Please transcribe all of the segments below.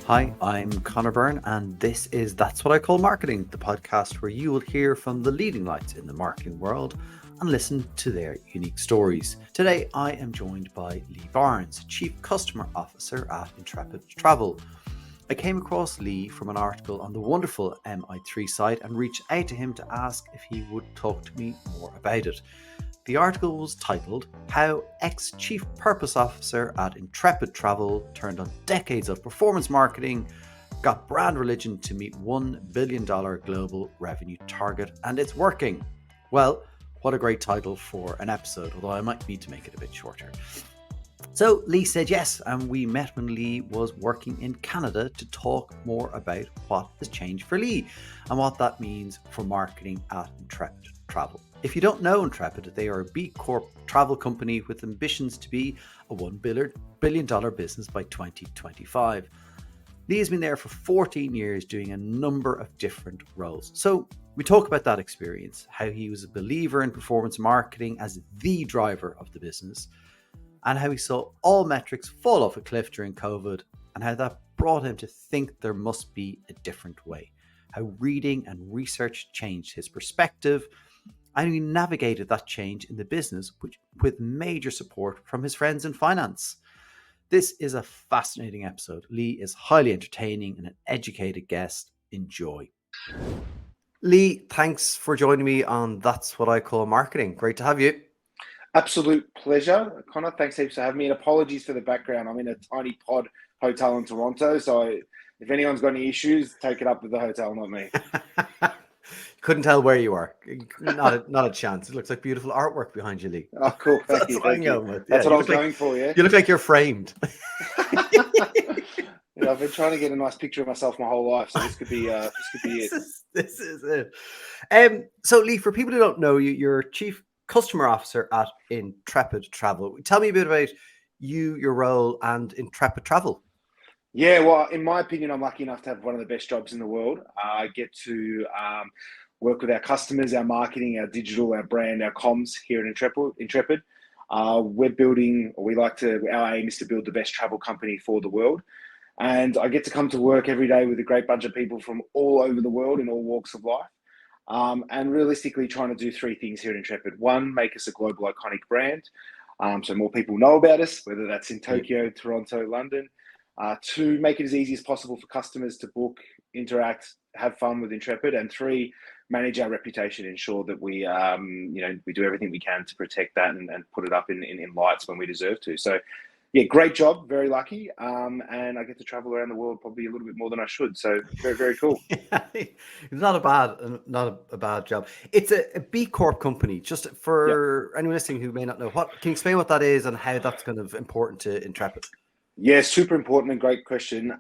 Hi, I'm Connor Byrne, and this is That's What I Call Marketing, the podcast where you will hear from the leading lights in the marketing world and listen to their unique stories. Today, I am joined by Leigh Barnes, Chief Customer Officer at Intrepid Travel. I came across Leigh from an article on the wonderful MI3 site and reached out to him to ask if he would talk to me more about it. The article was titled How Ex-Chief Purpose Officer at Intrepid Travel Turned on Decades of Performance Marketing, Got Brand Religion to Meet $1 billion Global Revenue Target, and It's Working. Well, what a great title for an episode, although I might need to make it a bit shorter. So Leigh said yes, and we met when Leigh was working in Canada to talk more about what has changed for Leigh and what that means for marketing at Intrepid Travel. If you don't know Intrepid, they are a B Corp travel company with ambitions to be a $1 billion business by 2025. Leigh has been there for 14 years doing a number of different roles. So we talk about that experience, how he was a believer in performance marketing as the driver of the business, and how he saw all metrics fall off a cliff during COVID, and how that brought him to think there must be a different way, how reading and research changed his perspective, and he navigated that change in the business with major support from his friends in finance. This is a fascinating episode. Leigh is highly entertaining and an educated guest. Enjoy. Leigh, thanks for joining me on That's What I Call Marketing. Great to have you. Absolute pleasure, Connor. Thanks heaps for having me. And apologies for the background. I'm in a tiny pod hotel in Toronto, so if anyone's got any issues, take it up with the hotel, not me. Couldn't tell where you are. Not a chance. It looks like beautiful artwork behind you, Leigh. Oh, cool. Thank That's you. what I'm Thank you. going with. That's Yeah, what I was going for, yeah? You look like you're framed. Yeah, I've been trying to get a nice picture of myself my whole life, so this could be it. This is it. So Leigh, for people who don't know you, you're Chief Customer Officer at Intrepid Travel. Tell me a bit about you, your role, and Intrepid Travel. Yeah, well, in my opinion, I'm lucky enough to have one of the best jobs in the world. I get to work with our customers, our marketing, our digital, our brand, our comms here at Intrepid. We're building, our aim is to build the best travel company for the world. And I get to come to work every day with a great bunch of people from all over the world in all walks of life. And realistically trying to do three things here at Intrepid. One, make us a global iconic brand. So more people know about us, whether that's in Tokyo, Toronto, London. Two, make it as easy as possible for customers to book, interact, have fun with Intrepid. And three, manage our reputation, ensure that we do everything we can to protect that and put it up in lights when we deserve to. So yeah, great job, very lucky. And I get to travel around the world probably a little bit more than I should. So very, very cool. It's not a bad job. It's a B Corp company. Just for anyone listening who may not know, can you explain what that is and how that's kind of important to Intrepid? Yeah, super important and great question.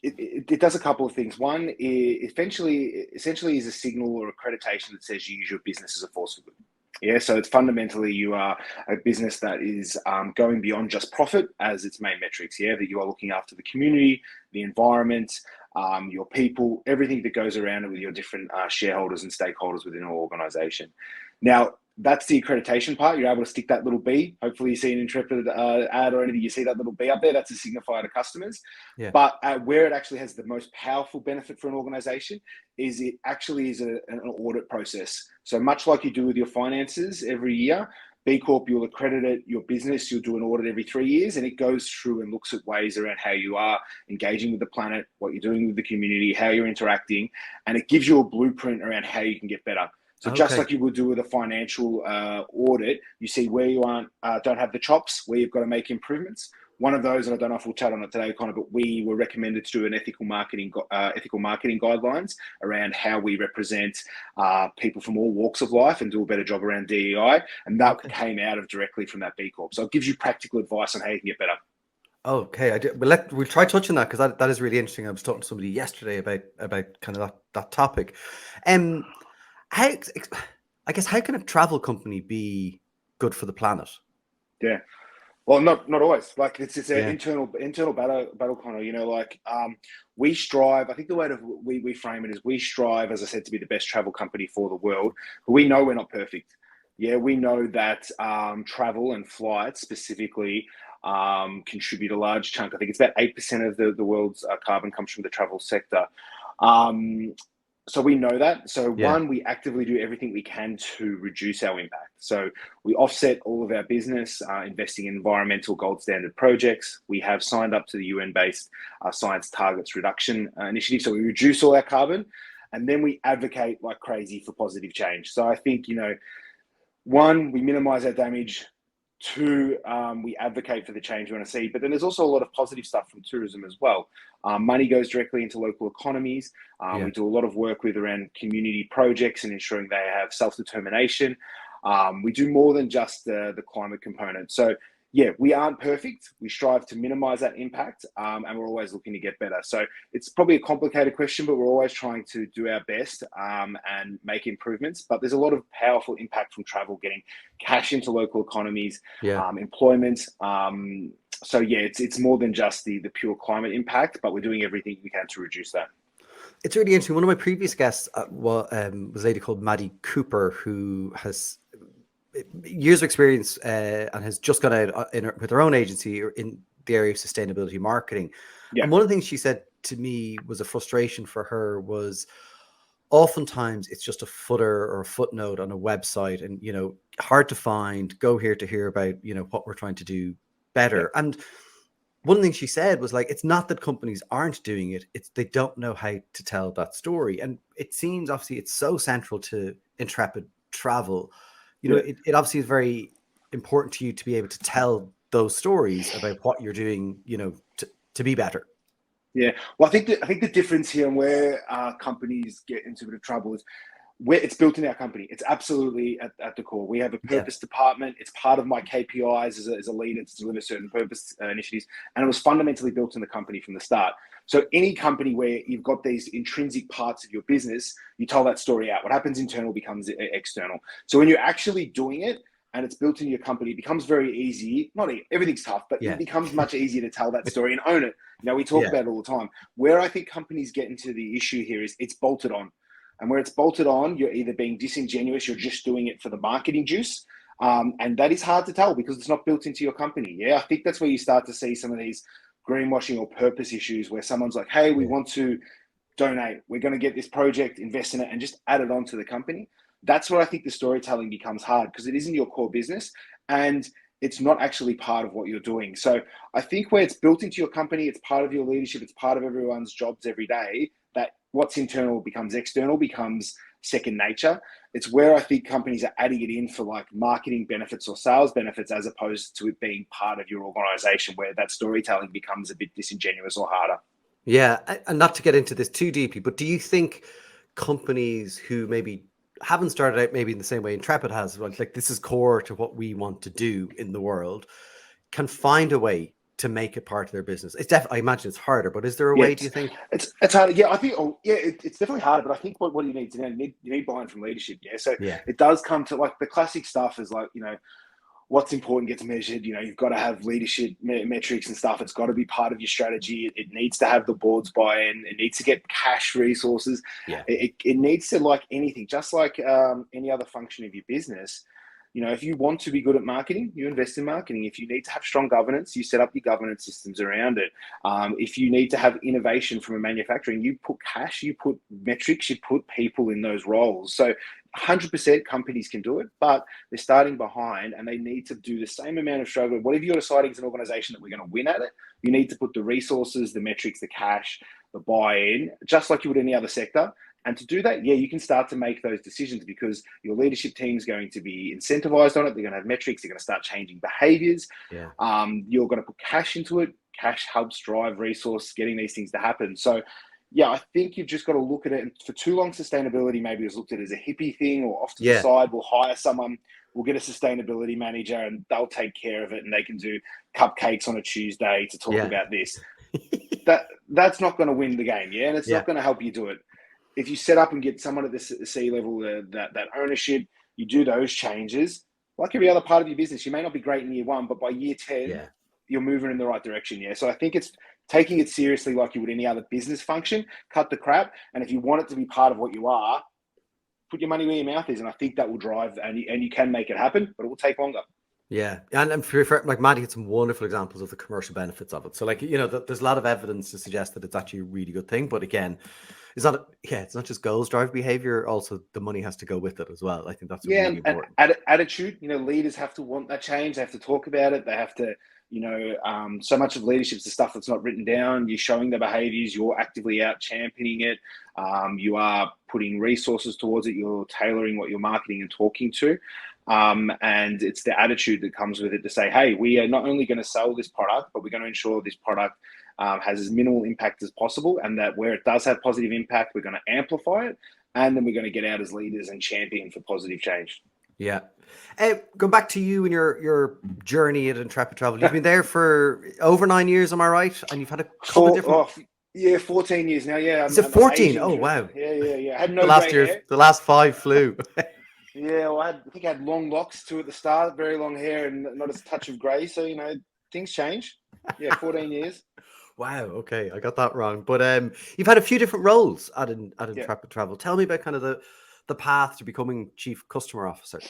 It does a couple of things. One, essentially is a signal or accreditation that says you use your business as a force for good. Yeah, so it's fundamentally you are a business that is going beyond just profit as its main metrics. Yeah, that you are looking after the community, the environment, your people, everything that goes around it with your different shareholders and stakeholders within an organization. Now, that's the accreditation part. You're able to stick that little B. Hopefully you see an Intrepid ad or anything, you see that little B up there. That's a signifier to customers. Yeah. But where it actually has the most powerful benefit for an organization is it actually is an audit process. So much like you do with your finances every year, B Corp, you'll accredit your business, you'll do an audit every 3 years, and it goes through and looks at ways around how you are engaging with the planet, what you're doing with the community, how you're interacting, and it gives you a blueprint around how you can get better. So just like you would do with a financial audit, you see where you don't have the chops, where you've got to make improvements. One of those, and I don't know if we'll chat on it today, Connor, but we were recommended to do an ethical marketing guidelines around how we represent people from all walks of life and do a better job around DEI, and that came out of directly from that B Corp. So it gives you practical advice on how you can get better. Okay, we'll try touching that because that is really interesting. I was talking to somebody yesterday about kind of that topic. How can a travel company be good for the planet? Yeah. Well, not always. Like it's an internal battle, Connor. You know, like we strive. I think the way we frame it is we strive, as I said, to be the best travel company for the world. But we know we're not perfect. Yeah, we know that travel and flights specifically contribute a large chunk. I think it's about 8% of the world's carbon comes from the travel sector. So we know that. So Yeah. one, we actively do everything we can to reduce our impact. So we offset all of our business, investing in environmental gold standard projects. We have signed up to the UN-based Science Targets Reduction Initiative. So we reduce all our carbon, and then we advocate like crazy for positive change. So I think, one, we minimize our damage. Two, we advocate for the change we want to see. But then there's also a lot of positive stuff from tourism as well. Money goes directly into local economies. We do a lot of work with around community projects and ensuring they have self-determination. We do more than just the climate component. So yeah, we aren't perfect. We strive to minimize that impact, and we're always looking to get better. So it's probably a complicated question, but we're always trying to do our best and make improvements. But there's a lot of powerful impact from travel, getting cash into local economies, employment. So yeah, it's more than just the pure climate impact, but we're doing everything we can to reduce that. It's really interesting. One of my previous guests was a lady called Maddie Cooper, who has years of experience and has just gone out with her own agency in the area of sustainability marketing. Yeah. And one of the things she said to me was a frustration for her was oftentimes it's just a footer or a footnote on a website and, hard to find, go here to hear about, what we're trying to do better. Yeah. And one thing she said was like, it's not that companies aren't doing it, it's they don't know how to tell that story. And it seems obviously it's so central to Intrepid Travel. It obviously is very important to you to be able to tell those stories about what you're doing, to be better. Yeah. Well, I think the difference here and where companies get into a bit of trouble is where it's built in our company. It's absolutely at the core. We have a purpose department. It's part of my KPIs as a leader to deliver certain purpose initiatives. And it was fundamentally built in the company from the start. So any company where you've got these intrinsic parts of your business, you tell that story out. What happens internal becomes external. So when you're actually doing it and it's built in your company, it becomes very easy. Everything's tough, but it becomes much easier to tell that story and own it. We talk about it all the time. Where I think companies get into the issue here is it's bolted on. And where it's bolted on, you're either being disingenuous, you're just doing it for the marketing juice. And that is hard to tell because it's not built into your company. Yeah, I think that's where you start to see some of these greenwashing or purpose issues where someone's like, hey, we want to donate. We're going to get this project, invest in it, and just add it on to the company. That's where I think the storytelling becomes hard because it isn't your core business and it's not actually part of what you're doing. So I think where it's built into your company, it's part of your leadership, it's part of everyone's jobs every day, that what's internal becomes external, becomes second nature. It's where I think companies are adding it in for like marketing benefits or sales benefits as opposed to it being part of your organization where that storytelling becomes a bit disingenuous or harder. Yeah, and not to get into this too deeply, but do you think companies who maybe haven't started out maybe in the same way Intrepid has, like this is core to what we want to do in the world, can find a way to make it part of their business? It's definitely, I imagine it's harder, but is there a way, do you think? It's harder. Yeah, I think, it's definitely harder, but I think what you need to do, you need buy-in from leadership. Yeah. So it does come to like the classic stuff is like, what's important gets measured. You've got to have leadership metrics and stuff. It's got to be part of your strategy. It needs to have the board's buy-in. It needs to get cash resources. Yeah. It needs to, like anything, just like any other function of your business. If you want to be good at marketing, you invest in marketing. If you need to have strong governance, you set up your governance systems around it. If you need to have innovation from a manufacturing, you put cash, you put metrics, you put people in those roles. So 100% companies can do it, but they're starting behind and they need to do the same amount of struggle. Whatever you're deciding as an organization that we're going to win at it, you need to put the resources, the metrics, the cash, the buy-in, just like you would any other sector. And to do that, you can start to make those decisions because your leadership team is going to be incentivized on it. They're going to have metrics. They're going to start changing behaviors. Yeah. You're going to put cash into it. Cash helps drive resource, getting these things to happen. So, I think you've just got to look at it. And for too long, sustainability maybe was looked at as a hippie thing or off to the side. We'll hire someone. We'll get a sustainability manager and they'll take care of it. And they can do cupcakes on a Tuesday to talk about this. That's not going to win the game. Yeah. And it's not going to help you do it. If you set up and get someone at the C level, that ownership, you do those changes, like every other part of your business. You may not be great in year 1, but by year 10, you're moving in the right direction. Yeah. So I think it's taking it seriously like you would any other business function, cut the crap. And if you want it to be part of what you are, put your money where your mouth is. And I think that will drive, and you can make it happen, but it will take longer. Yeah, and for like Maddie had some wonderful examples of the commercial benefits of it. So like there's a lot of evidence to suggest that it's actually a really good thing. But again, it's not just goals drive behavior. Also, the money has to go with it as well. I think that's Yeah, really important. and attitude. Leaders have to want that change. They have to talk about it. They have to, so much of leadership is the stuff that's not written down. You're showing the behaviors. You're actively out championing it. You are putting resources towards it. You're tailoring what you're marketing and talking to. And it's the attitude that comes with it to say, hey, we are not only going to sell this product, but we're going to ensure this product has as minimal impact as possible, and that where it does have positive impact, we're going to amplify it, and then we're going to get out as leaders and champion for positive change. Yeah. Going back to you and your journey at Intrepid Travel, you've been there for over 9 years, am I right? And you've had a couple of different. Yeah, 14 years now. Yeah, Is it I'm 14? aging. Oh wow. Yeah. I had The no last grey year, hair. the last five flew. Yeah, well, I think I had long locks too at the start, very long hair, and not a touch of grey. So things change. Yeah, 14 years. Wow. Okay, I got that wrong. But you've had a few different roles at Yeah. Intrepid Travel. Tell me about kind of the path to becoming chief customer officer.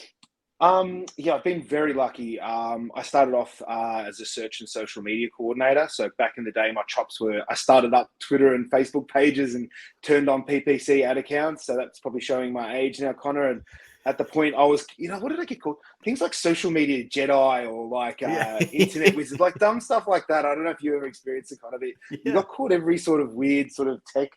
Yeah, I've been very lucky. I started off as a search and social media coordinator. So back in the day, my chops were, I started up Twitter and Facebook pages and turned on PPC ad accounts. So that's probably showing my age now, Connor. And at the point I was, what did I get called? Things like social media Jedi or like Yeah. internet wizard, like dumb stuff like that. I don't know if you ever experienced it kind of it. You Yeah. got called every sort of weird sort of tech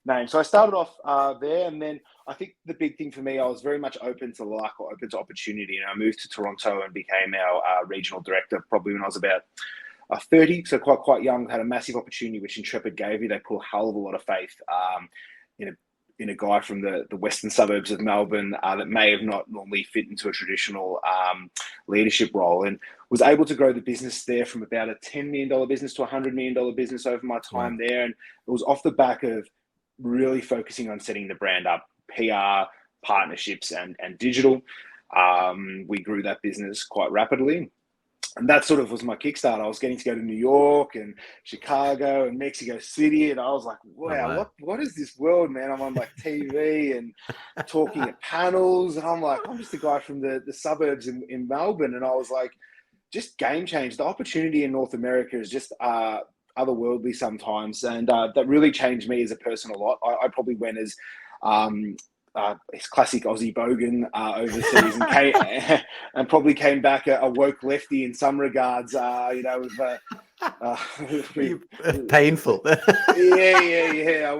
name. So I started off there, and then I think the big thing for me, I was very much open to luck or open to opportunity. And I moved to Toronto and became our regional director probably when I was about 30, so quite young. Had a massive opportunity which Intrepid gave me. They put a hell of a lot of faith in a guy from the western suburbs of Melbourne that may have not normally fit into a traditional leadership role, and was able to grow the business there from about a $10 million business to a $100 million business over my Wow. time there. And it was off the back of really focusing on setting the brand up, PR, partnerships, and digital. We grew that business quite rapidly. And that sort of was my kickstart. I was getting to go to New York and Chicago and Mexico City. And I was like, Oh wow. wow, what is this world, man? I'm on like TV and talking at panels. And I'm like, I'm just a guy from the suburbs in Melbourne. And I was like, just game change. The opportunity in North America is just otherworldly sometimes, and that really changed me as a person a lot. I probably went as his classic Aussie bogan overseas and probably came back a woke lefty in some regards. Painful. Yeah.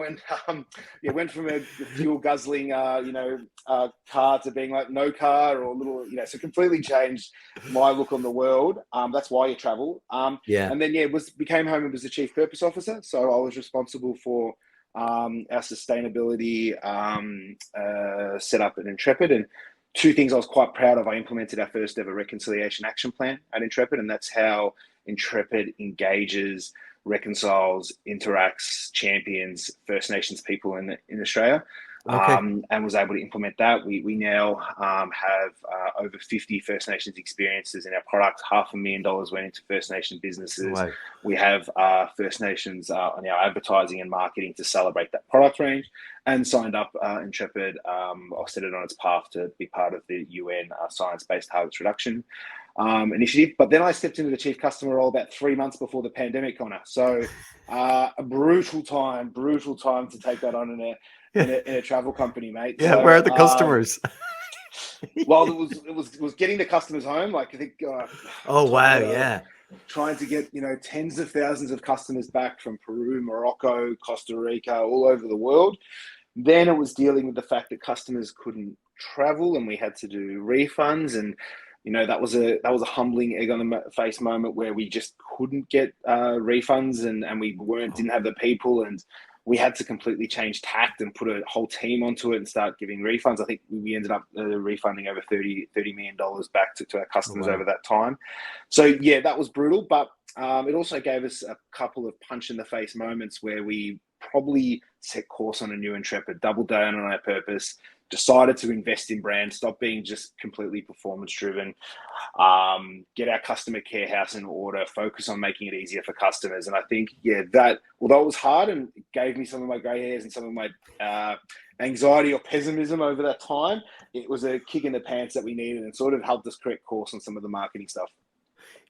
Went from a fuel guzzling, car to being like no car or a little, so completely changed my look on the world. That's why you travel. Yeah. And then became home and was the chief purpose officer. So I was responsible for our sustainability setup at Intrepid. And two things I was quite proud of. I implemented our first ever reconciliation action plan at Intrepid, and that's how Intrepid engages, reconciles, interacts, champions First Nations people in Australia. Okay. And was able to implement that. We now have over 50 First Nations experiences in our product. $500,000 went into First Nation businesses. Wow. We have First Nations on our advertising and marketing to celebrate that product range, and signed up Intrepid, or set it on its path to be part of the UN Science-Based Targets Reduction initiative. But then I stepped into the chief customer role about 3 months before the pandemic, Connor. So a brutal time to take that on in a travel company, mate. Yeah. So Where are the customers? well, it was getting the customers home. Like I think. Oh wow. Yeah. Trying to get tens of thousands of customers back from Peru, Morocco, Costa Rica, all over the world. Then it was dealing with the fact that customers couldn't travel, and we had to do refunds, and that was a humbling egg on the face moment where we just couldn't get refunds, and we didn't have the people, and we had to completely change tact and put a whole team onto it and start giving refunds. I think we ended up refunding over $30 million back to our customers over that time. So yeah, that was brutal, but it also gave us a couple of punch in the face moments where we probably set course on a new Intrepid, doubled down on our purpose, decided to invest in brand, stop being just completely performance driven, get our customer care house in order, focus on making it easier for customers. And I think, that although it was hard and it gave me some of my grey hairs and some of my anxiety or pessimism over that time, it was a kick in the pants that we needed and sort of helped us correct course on some of the marketing stuff.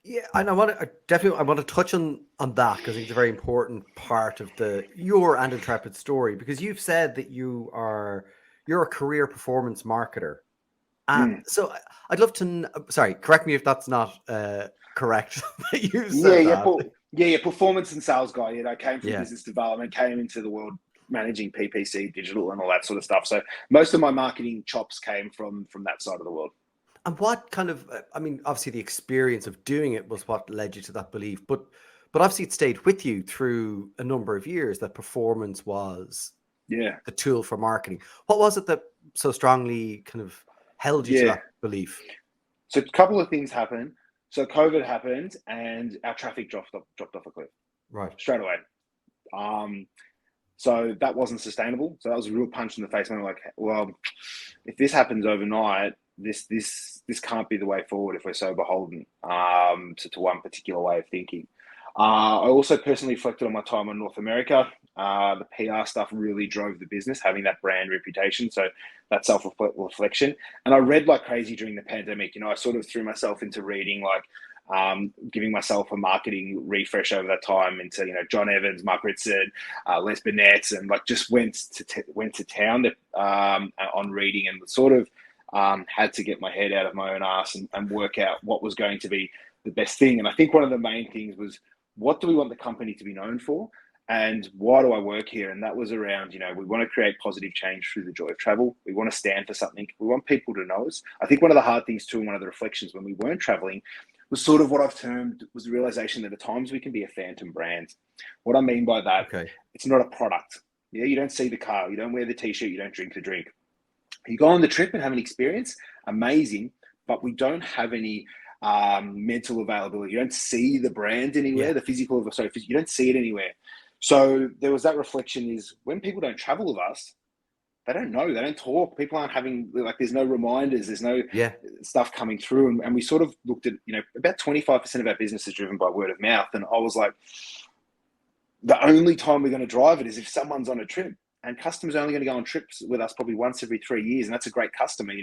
Yeah, and I want to touch on that because I think it's a very important part of your and Intrepid story, because you've said that you're a career performance marketer. So I'd love to, sorry, correct me if that's not correct. That you said that. Performance and sales guy. I came from business development, came into the world managing PPC, digital, and all that sort of stuff. So most of my marketing chops came from that side of the world. And what kind of, I mean, obviously the experience of doing it was what led you to that belief, but obviously it stayed with you through a number of years that performance was the tool for marketing. What was it that so strongly kind of held you to that belief? So a couple of things happened. So COVID happened and our traffic dropped off a cliff. Right. Straight away. So that wasn't sustainable. So that was a real punch in the face. And I'm like, well, if this happens overnight, this can't be the way forward if we're so beholden to one particular way of thinking. I also personally reflected on my time in North America. The PR stuff really drove the business, having that brand reputation. So that self-reflection. And I read like crazy during the pandemic. I sort of threw myself into reading, like giving myself a marketing refresh over that time into, John Evans, Mark Ritson, Les Burnett, and like just went to town on reading and sort of had to get my head out of my own ass and work out what was going to be the best thing. And I think one of the main things was, what do we want the company to be known for? And why do I work here? And that was around, we want to create positive change through the joy of travel. We want to stand for something. We want people to know us. I think one of the hard things too, and one of the reflections when we weren't traveling, was sort of what I've termed was the realization that at times we can be a phantom brand. What I mean by that, It's not a product. Yeah, you don't see the car, you don't wear the t-shirt, you don't drink the drink. You go on the trip and have an experience, amazing, but we don't have any mental availability. You don't see the brand anywhere, the physical, you don't see it anywhere. So there was that reflection is when people don't travel with us, they don't know, they don't talk. People aren't having, like, there's no reminders, there's no stuff coming through. And we sort of looked at, about 25% of our business is driven by word of mouth. And I was like, the only time we're going to drive it is if someone's on a trip. And customers are only going to go on trips with us probably once every 3 years. And that's a great customer,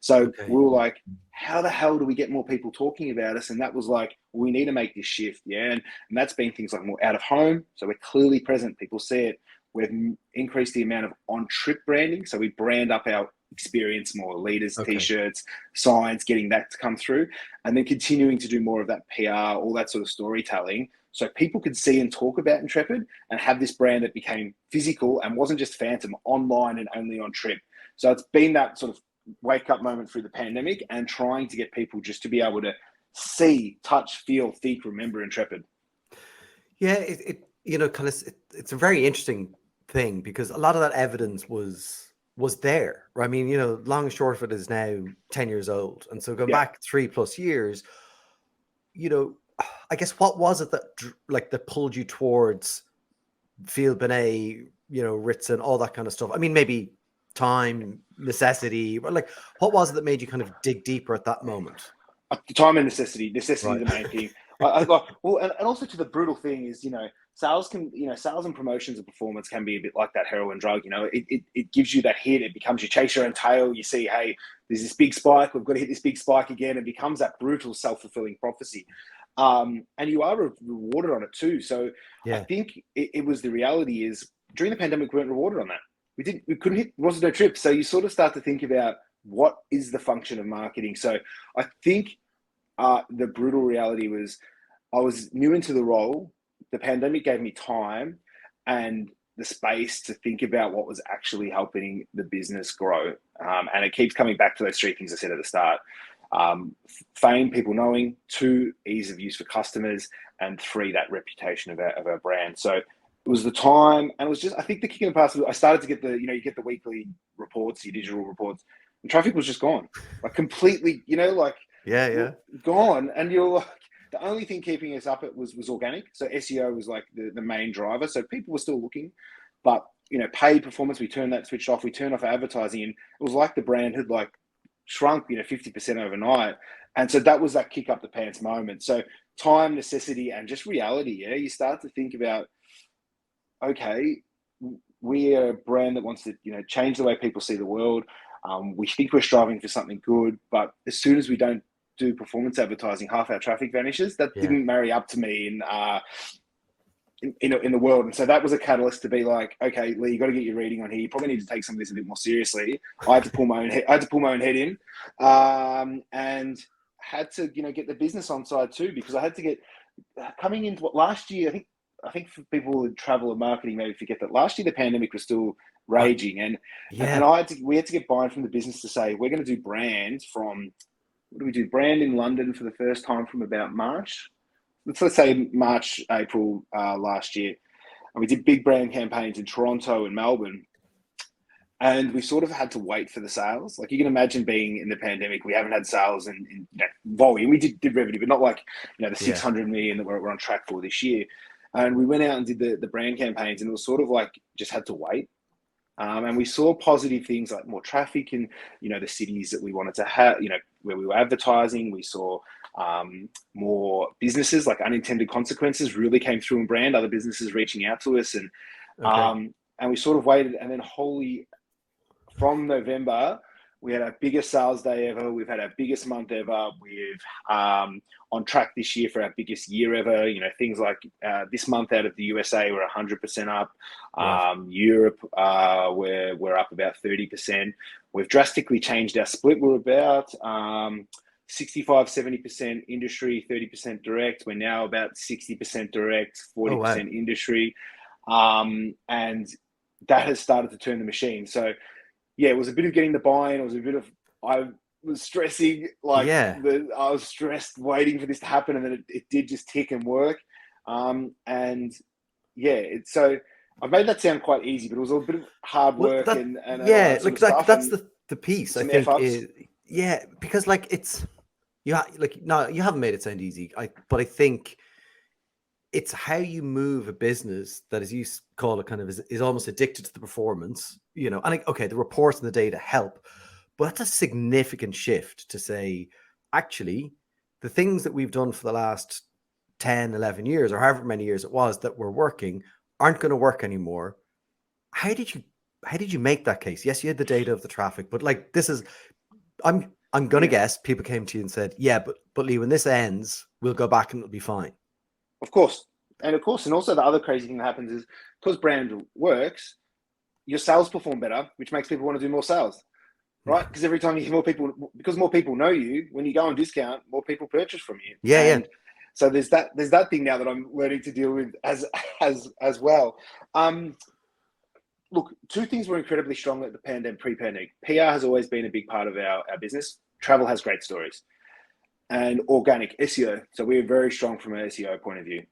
So we were like, how the hell do we get more people talking about us? And that was like, we need to make this shift. And that's been things like more out of home. So we're clearly present. People see it. We've increased the amount of on-trip branding. So we brand up our experience more, leaders, t-shirts, signs, getting that to come through. And then continuing to do more of that PR, all that sort of storytelling. So people could see and talk about Intrepid and have this brand that became physical and wasn't just phantom, online and only on trip. So it's been that sort of wake up moment through the pandemic and trying to get people just to be able to see, touch, feel, think, remember Intrepid. Yeah, it's a very interesting thing because a lot of that evidence was there. Right? I mean, long and short of it is now 10 years old. And so going back 3+ years, I guess what was it that pulled you towards Field Benet, Ritson, all that kind of stuff? I mean, maybe time, necessity, but like, what was it that made you kind of dig deeper at that moment? Time and necessity is the main thing. And also to the brutal thing is, sales and promotions and performance can be a bit like that heroin drug. It gives you that hit. It becomes your chaser and tail. You see, hey, there's this big spike. We've got to hit this big spike again. It becomes that brutal self-fulfilling prophecy. And you are rewarded on it too. So I think it was the reality is during the pandemic, we weren't rewarded on that. We couldn't hit, wasn't no trip. So you sort of start to think about what is the function of marketing. So I think the brutal reality was I was new into the role. The pandemic gave me time and the space to think about what was actually helping the business grow. And it keeps coming back to those three things I said at the start. Fame, people knowing; 2, ease of use for customers; and 3, that reputation of our brand. So it was the time, and it was just, I think the kick in the past was I started to get you get the weekly reports, your digital reports, and traffic was just gone, like completely, gone. And you're like, the only thing keeping us up it was organic. So SEO was like the main driver. So people were still looking. But paid performance, we turned that switch off. We turned off advertising, and it was like the brand had like shrunk 50% overnight. And so that was that kick up the pants moment. So time, necessity, and just reality. Yeah, you start to think about, okay, we're a brand that wants to change the way people see the world. We think we're striving for something good, but as soon as we don't do performance advertising, half our traffic vanishes. That didn't marry up to me in the world. And so that was a catalyst to be like, okay, Leigh, you got to get your reading on here. You probably need to take some of this a bit more seriously. I had to pull my own head in, and had to get the business on side too, because I had to get coming into what last year. I think for people in travel and marketing, maybe forget that last year the pandemic was still raging, and we had to get buy-in from the business to say we're going to do brand from. What do we do? Brand in London for the first time from about March. Let's say March, April last year. And we did big brand campaigns in Toronto and Melbourne. And we sort of had to wait for the sales. Like you can imagine being in the pandemic, we haven't had sales in volume. We did revenue, but not like the 600 million that we're on track for this year. And we went out and did the brand campaigns, and it was sort of like just had to wait. And we saw positive things like more traffic in, the cities that we wanted to have, where we were advertising. We saw more businesses, like unintended consequences really came through in brand, other businesses reaching out to us. And we sort of waited, and then from November, we had our biggest sales day ever. We've had our biggest month ever. We've on track this year for our biggest year ever. Things like this month out of the USA, we're 100% up. Right. Europe, we're up about 30%. We've drastically changed our split. We're about 65-70% industry, 30% direct. We're now about 60% direct, 40% industry, and that has started to turn the machine. So. Yeah, it was a bit of getting the buy-in. It was a bit of I was stressing, I was stressed waiting for this to happen, and then it did just tick and work. So I've made that sound quite easy, but it was a bit of hard work that's the piece I think is because it's you haven't made it sound easy. But I think it's how you move a business that, as you call it, kind of is almost addicted to the performance, and the reports and the data help, but that's a significant shift to say, actually, the things that we've done for the last 10, 11 years, or however many years it was that were working, aren't going to work anymore. How did you make that case? Yes, you had the data of the traffic, but I'm going to guess people came to you and said, yeah, but Leigh, when this ends, we'll go back and it'll be fine. Of course. And also the other crazy thing that happens is because brand works, your sales perform better, which makes people want to do more sales, right? Because every time you hear more people know you, when you go on discount, more people purchase from you. Yeah. So there's that thing now that I'm learning to deal with as well. Look, two things were incredibly strong at the pre-pandemic. PR has always been a big part of our business. Travel has great stories. And organic SEO. So we were very strong from an SEO point of view.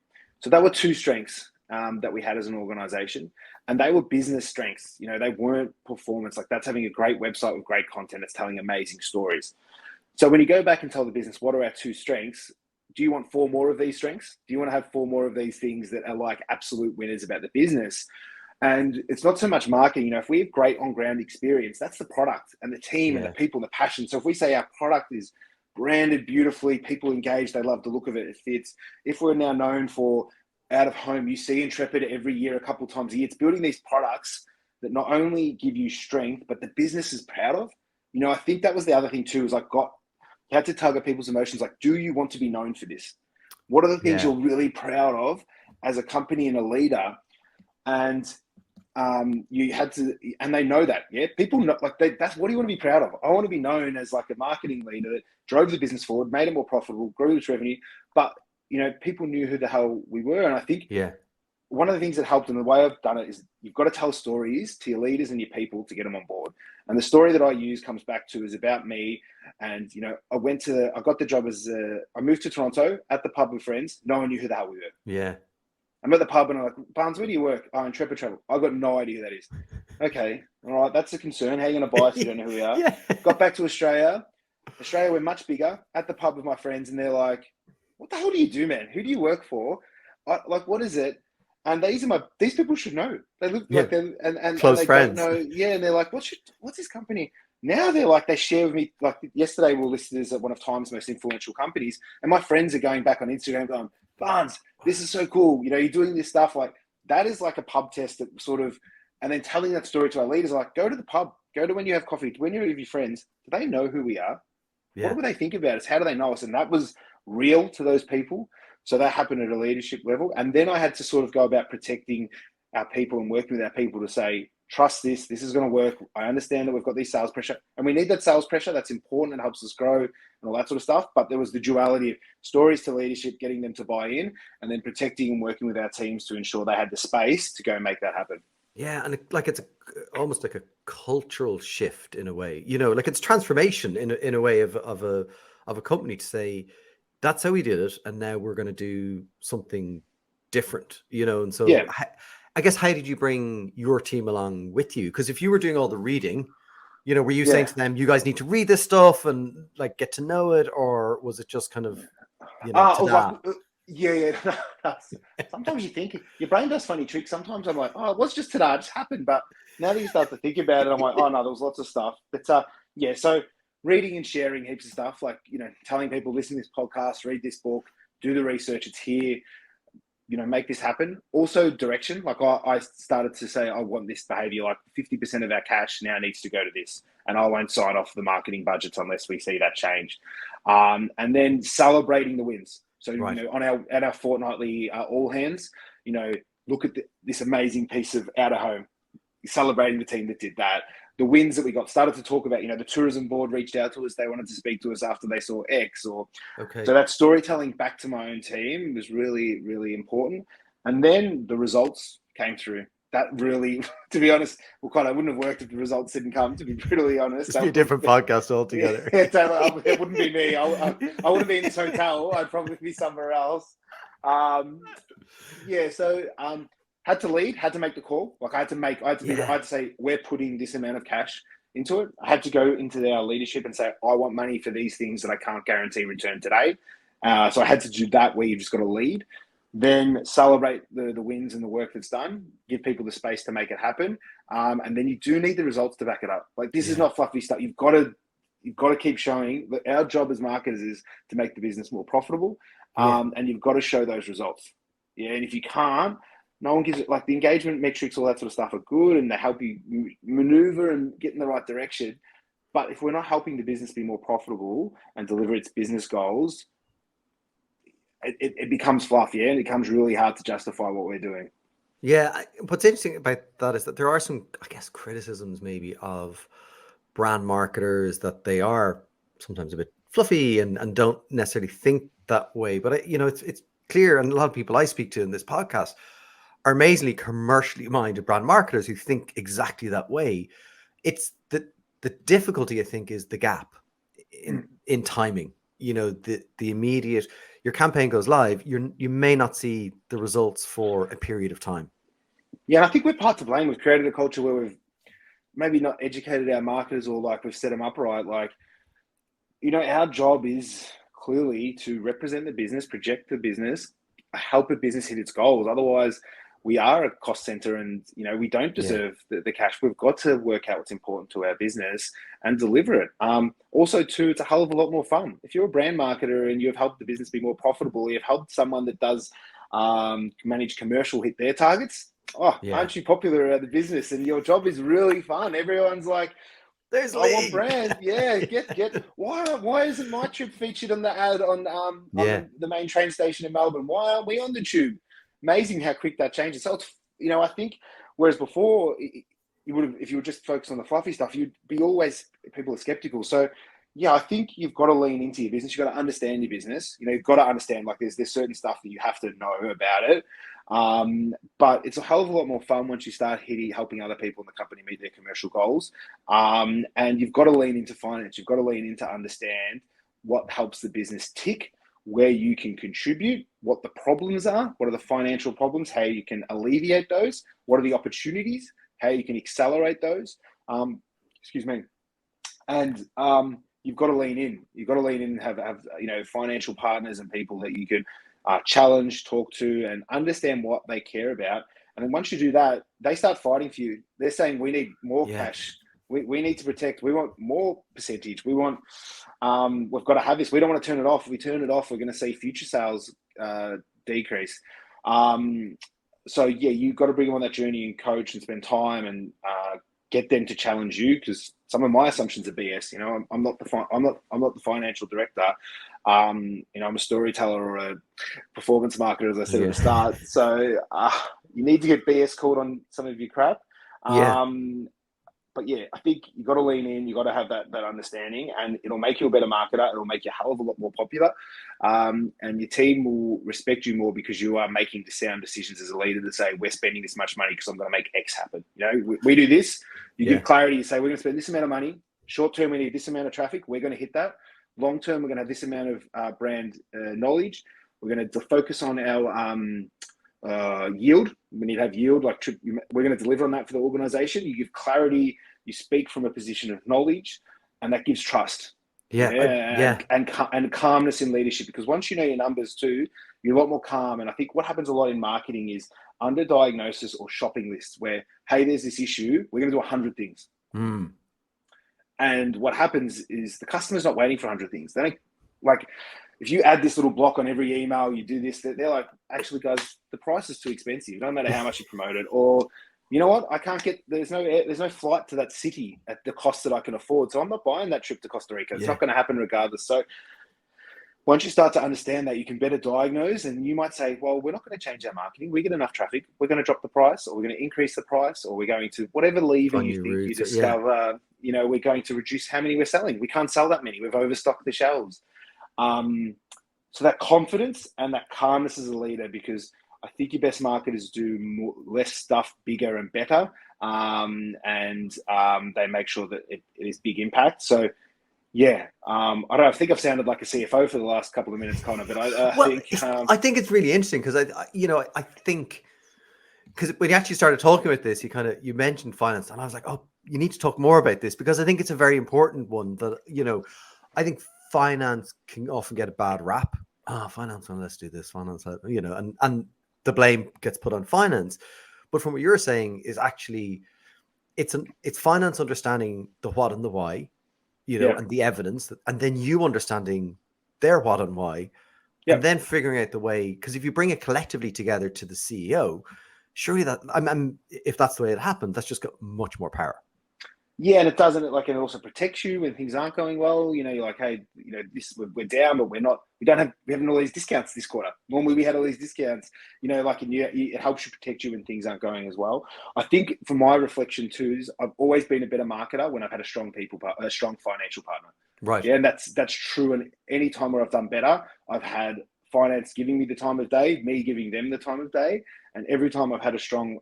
So that were two strengths that we had as an organization, and they were business strengths. They weren't performance. Like that's having a great website with great content. It's telling amazing stories. So when you go back and tell the business, what are our two strengths? Do you want 4 more of these strengths? Do you want to have 4 more of these things that are like absolute winners about the business? And it's not so much marketing. If we have great on-ground experience, that's the product and the team and the people and the passion. So if we say our product is branded beautifully, people engaged, they love the look of it, it fits. If we're now known for out of home, you see Intrepid every year, a couple of times a year, it's building these products that not only give you strength, but the business is proud of. I think that was the other thing too, is you had to target people's emotions. Like, do you want to be known for this? What are the things you're really proud of as a company and a leader? And you had to, and they know that, people know, that's what do you want to be proud of? I want to be known as like a marketing leader that drove the business forward, made it more profitable, grew its revenue, but people knew who the hell we were. And I think one of the things that helped, and the way I've done it, is you've got to tell stories to your leaders and your people to get them on board. And the story that I use comes back to is about me. And I got the job I moved to Toronto at the pub with friends. No one knew who the hell we were. I'm at the pub and I'm like, Barnes, where do you work? Oh, Intrepid Travel. I've got no idea who that is. Okay. All right. That's a concern. How are you going to buy us if you don't know who we are? Got back to Australia. We're much bigger, at the pub with my friends. And they're like, what the hell do you do, man? Who do you work for? What is it? And these people should know. They look Yeah. like them, and Close they don't friends. know. Yeah, and they're like, what's this company? Now they're like, they share with me. Like yesterday, we were listed as one of Time's most influential companies, and my friends are going back on Instagram, going, Barnes, this is so cool. You know, you're doing this stuff. Like that is like a pub test that sort of, and then telling that story to our leaders, like, go to the pub, go to when you have coffee, when you're with your friends. Do they know who we are? What Yeah. do they think about us? How do they know us? And that was real to those people. So that happened at a leadership level. And then I had to sort of go about protecting our people and working with our people to say, trust this is going to work. I understand that we've got these sales pressure and we need that sales pressure. That's important. It helps us grow and all that sort of stuff. But there was the duality of stories to leadership, getting them to buy in, and then protecting and working with our teams to ensure they had the space to go and make that happen. Yeah, and it's almost like a cultural shift in a way. You know, like it's transformation in a way of a company to say that's how we did it, and now we're going to do something different. You know, and so Yeah. I guess how did you bring your team along with you? Because if you were doing all the reading, you know, were you saying Yeah. to them, you guys need to read this stuff and like get to know it, or was it just kind of, you know, Oh, ta-da? yeah. Sometimes you think your brain does funny tricks. Sometimes I'm like, oh, it was just today, it just happened. But now that you start to think about it, I'm like, oh no, there was lots of stuff. But yeah, so reading and sharing heaps of stuff, like, you know, telling people, listen to this podcast, read this book, do the research, it's here, you know, make this happen. Also direction. Like I started to say, I want this behavior, like 50% of our cash now needs to go to this. And I won't sign off the marketing budgets unless we see that change. And then celebrating the wins. So, you Right. know, at our fortnightly all hands, you know, look at this amazing piece of out of home, celebrating the team that did that. The wins that we got, started to talk about, you know, the tourism board reached out to us. They wanted to speak to us after they saw X, or Okay. so that storytelling back to my own team was really, really important. And then the results came through. That really, to be honest, I wouldn't have worked if the results didn't come, to be brutally honest. This would be a different podcast altogether. It wouldn't be me. I wouldn't be in this hotel. I'd probably be somewhere else. Yeah, so had to lead, had to make the call. Like I had to say, we're putting this amount of cash into it. I had to go into our leadership and say, I want money for these things that I can't guarantee return today. So I had to do that, where you've just got to lead, then celebrate the wins and the work that's done, give people the space to make it happen. And then you do need the results to back it up. Like this is not fluffy stuff. You've got to keep showing that our job as marketers is to make the business more profitable. And you've got to show those results. Yeah. And if you can't, no one gives it, like the engagement metrics, all that sort of stuff are good and they help you maneuver and get in the right direction. But if we're not helping the business be more profitable and deliver its business goals, it becomes fluffy, and it becomes really hard to justify what we're doing. Yeah, what's interesting about that is that there are some, I guess, criticisms maybe of brand marketers that they are sometimes a bit fluffy and don't necessarily think that way. But you know, it's clear, and a lot of people I speak to in this podcast are amazingly commercially minded brand marketers who think exactly that way. It's the difficulty, I think, is the gap in timing. You know, the immediate, your campaign goes live, you may not see the results for a period of time. Yeah, I think we're part to blame. We've created a culture where we've maybe not educated our marketers, or like we've set them up right. Like, you know, our job is clearly to represent the business, project the business, help a business hit its goals. Otherwise, we are a cost center, and you know we don't deserve the cash. We've got to work out what's important to our business and deliver it. Also, too, it's a hell of a lot more fun. If you're a brand marketer and you've helped the business be more profitable, you've helped someone that does manage commercial hit their targets. Aren't you popular at the business? And your job is really fun. Everyone's like, there's I want brand. Yeah, get why isn't my trip featured on the ad on the main train station in Melbourne? Why aren't we on the tube? Amazing how quick that changes. So it's, you know, I think whereas before you would have, if you were just focused on the fluffy stuff, you'd be always, people are skeptical. So yeah, I think you've got to lean into your business. You've got to understand your business. You know, you've got to understand, like there's certain stuff that you have to know about it. But it's a hell of a lot more fun once you start helping other people in the company meet their commercial goals. And you've got to lean into finance. You've got to lean into understand what helps the business tick, where you can contribute, what the problems are, what are the financial problems, how you can alleviate those, what are the opportunities, how you can accelerate those. And you've got to lean in. You've got to lean in and have you know, financial partners and people that you could challenge, talk to, and understand what they care about. And then once you do that, they start fighting for you. They're saying, we need more cash. We need to protect. We want more percentage. We want, we've got to have this. We don't want to turn it off. If we turn it off, we're going to see future sales decrease. So yeah, you've got to bring them on that journey and coach and spend time and get them to challenge you, because some of my assumptions are BS. You know, I'm not the financial director. You know, I'm a storyteller or a performance marketer, as I said at the start. So you need to get BS called on some of your crap. But yeah, I think you got to lean in. You got to have that understanding, and it'll make you a better marketer. It'll make you a hell of a lot more popular, and your team will respect you more because you are making the sound decisions as a leader to say, we're spending this much money because I'm going to make X happen. You know, we do this. You give clarity. You say, we're going to spend this amount of money. Short term, we need this amount of traffic. We're going to hit that. Long term, we're going to have this amount of brand knowledge. We're going to focus on our yield. We need to have yield. We're going to deliver on that for the organization. You give clarity. You speak from a position of knowledge, and that gives trust. And calmness in leadership. Because once you know your numbers too, you're a lot more calm. And I think what happens a lot in marketing is under-diagnosis or shopping lists where, hey, there's this issue. We're going to do 100 things. And what happens is the customer's not waiting for 100 things. They don't, like, if you add this little block on every email, you do this, they're like, actually, guys, the price is too expensive. No matter how much you promote it. Or, you know what, I can't get, there's no flight to that city at the cost that I can afford. So I'm not buying that trip to Costa Rica. It's not going to happen regardless. So once you start to understand that, you can better diagnose, and you might say, well, we're not going to change our marketing. We get enough traffic. We're going to drop the price, or we're going to increase the price, or we're going to, whatever lever you think you discover, you know, we're going to reduce how many we're selling. We can't sell that many. We've overstocked the shelves. So that confidence and that calmness as a leader, because I think your best marketers do less stuff bigger and better, and they make sure that it is big impact. So yeah, I don't know. I think I've sounded like a CFO for the last couple of minutes, Connor, but I think it's really interesting because I think because when you actually started talking about this, you mentioned finance, and I was like, oh, you need to talk more about this because I think it's a very important one that, you know, I think finance can often get a bad rap. Finance, well, let's do this, finance, you know, and the blame gets put on finance. But from what you're saying is actually it's finance understanding the what and the why, you know, and the evidence, and then you understanding their what and why, and then figuring out the way. Because if you bring it collectively together to the CEO, surely that, if that's the way it happened, that's just got much more power. Yeah, and it doesn't, like, it also protects you when things aren't going well. You know, you're like, hey, you know, we're down, but we haven't all these discounts this quarter. Normally we had all these discounts, you know, like, and it helps you protect you when things aren't going as well. I think for my reflection too is I've always been a better marketer when I've had a strong financial partner. Right. Yeah, and that's true. And any time where I've done better, I've had finance giving me the time of day, me giving them the time of day. And every time I've had a strong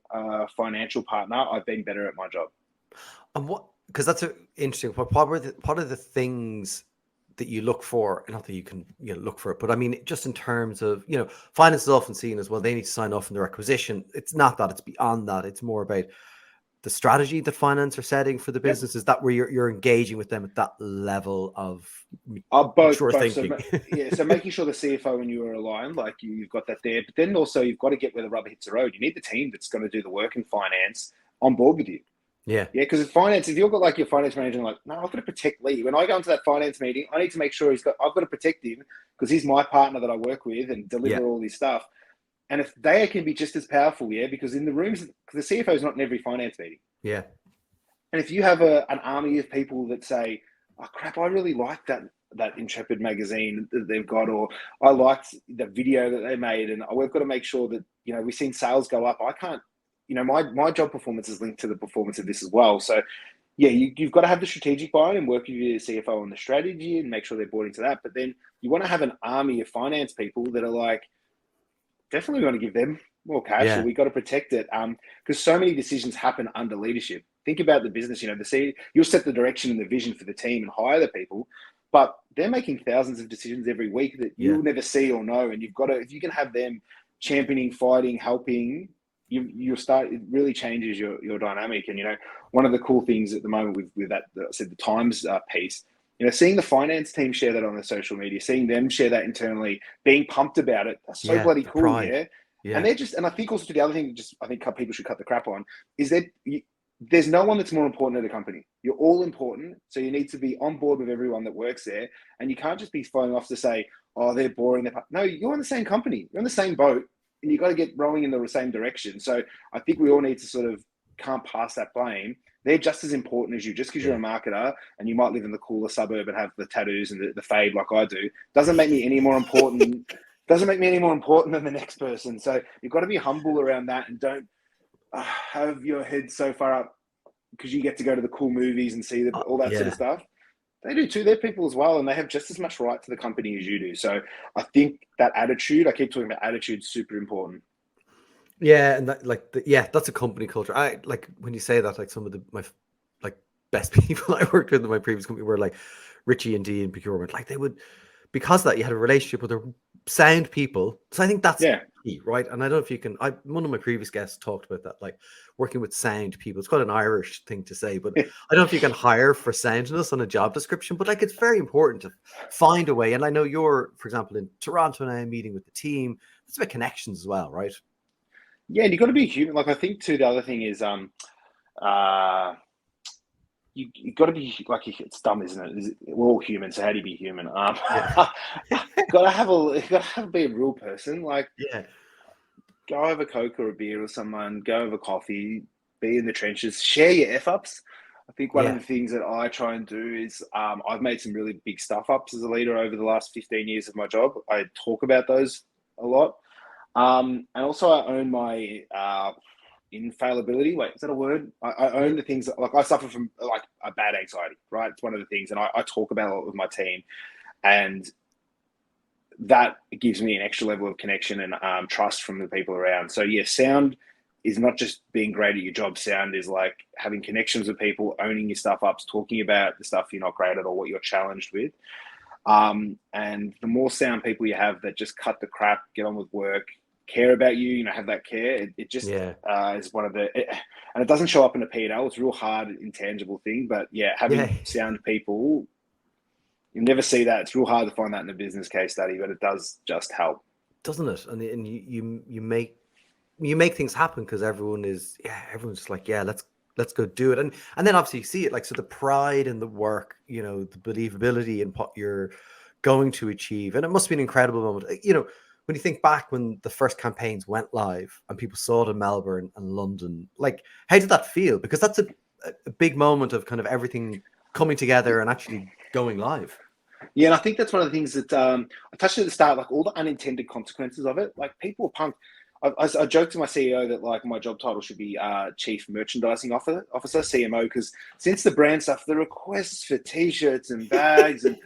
financial partner, I've been better at my job. And because that's interesting. What are the things that you look for? Not that you can look for it, but I mean, just in terms of, you know, finance is often seen as, well, they need to sign off on their acquisition. It's not that; it's beyond that. It's more about the strategy that finance are setting for the business. Is that where you're engaging with them at that level of both thinking? So making sure the CFO and you are aligned, like you've got that there, but then also you've got to get where the rubber hits the road. You need the team that's going to do the work in finance on board with you. Yeah, because in finance, if you've got like your finance manager like, no, I've got to protect Leigh. When I go into that finance meeting, I need to make sure I've got to protect him because he's my partner that I work with and deliver all this stuff. And if they can be just as powerful, because in the rooms, because the CFO is not in every finance meeting. Yeah. And if you have an army of people that say, oh crap, I really like that Intrepid magazine that they've got, or I liked the video that they made, and we've got to make sure that, you know, we've seen sales go up. I can't, you know, my job performance is linked to the performance of this as well. So yeah, you've got to have the strategic buy-in and work with your CFO on the strategy and make sure they're bought into that. But then you want to have an army of finance people that are like, definitely want to give them more cash, or we got to protect it. Because so many decisions happen under leadership. Think about the business, you know, you'll set the direction and the vision for the team and hire the people, but they're making thousands of decisions every week that you'll never see or know. And you've got to, if you can have them championing, fighting, helping, you start, it really changes your dynamic. And, you know, one of the cool things at the moment with that, I said the Times piece, Seeing the finance team share that on their social media, seeing them share that internally, being pumped about it, that's so Yeah, bloody the cool, pride. yeah. And Yeah, and I think also the other thing, just I think people should cut the crap on, is that there's no one that's more important at a company. You're all important, so you need to be on board with everyone that works there, and you can't just be flowing off to say, "Oh, they're boring." No, you're in the same company, you're in the same boat, and you got to get rowing in the same direction. So I think we all need to sort of can't pass that blame. They're just as important as you. Just because you're a yeah. marketer and you might live in the cooler suburb and have the tattoos and the fade like I do, doesn't make me any more important. Doesn't make me any more important than the next person. So you've got to be humble around that and don't have your head so far up because you get to go to the cool movies and see all that sort of Yeah. stuff. They do too. They're people as well, and they have just as much right to the company as you do. So I think that attitude, I keep talking about attitude, super important. Yeah, and that yeah, that's a company culture. I like when you say that, like some of my like best people I worked with in my previous company were like Richie and D in procurement. Like they would, because of that you had a relationship with their sound people. So I think that's Yeah. key, right? And I don't know if you can. One of my previous guests talked about that, like working with sound people. It's quite an Irish thing to say, but I don't know if you can hire for soundness on a job description. But like it's very important to find a way. And I know you're, for example, in Toronto now, meeting with the team. It's about connections as well, right? Yeah, and you've got to be human. Like I think too, the other thing is uh you got to be like it's dumb, isn't it? We're all human, so how do you be human? Yeah. Gotta be a real person. Like Yeah. go have a Coke or a beer with someone, go have a coffee, be in the trenches, share your F ups. I think one of Yeah. the things that I try and do is I've made some really big stuff ups as a leader over the last 15 years of my job. I talk about those a lot. And also, I own my infallibility. Wait, is that a word? I Yeah. own the things that, like, I suffer from like a bad anxiety, right? It's one of the things, and I talk about it with my team, and that gives me an extra level of connection and trust from the people around. So yeah, sound is not just being great at your job. Sound is like having connections with people, owning your stuff ups, talking about the stuff you're not great at or what you're challenged with. And the more sound people you have that just cut the crap, get on with work, care about you, have that care. It just Yeah. is one of and it doesn't show up in a P&L. It's a real hard, intangible thing. But yeah, Yeah. having sound people, you never see that. It's real hard to find that in a business case study, but it does just help. Doesn't it? And you make things happen because everyone's just like, yeah, let's go do it. And then obviously you see it, like, so the pride in the work, the believability in what you're going to achieve. And it must be an incredible moment. When you think back when the first campaigns went live and people saw it in Melbourne and London, like, how did that feel? Because that's a big moment of kind of everything coming together and actually going live. Yeah, and I think that's one of the things that I touched at the start, like all the unintended consequences of it. Like people are pumped. I joked to my CEO that like my job title should be Chief Merchandising Officer, CMO, because since the brand stuff, the requests for T-shirts and bags and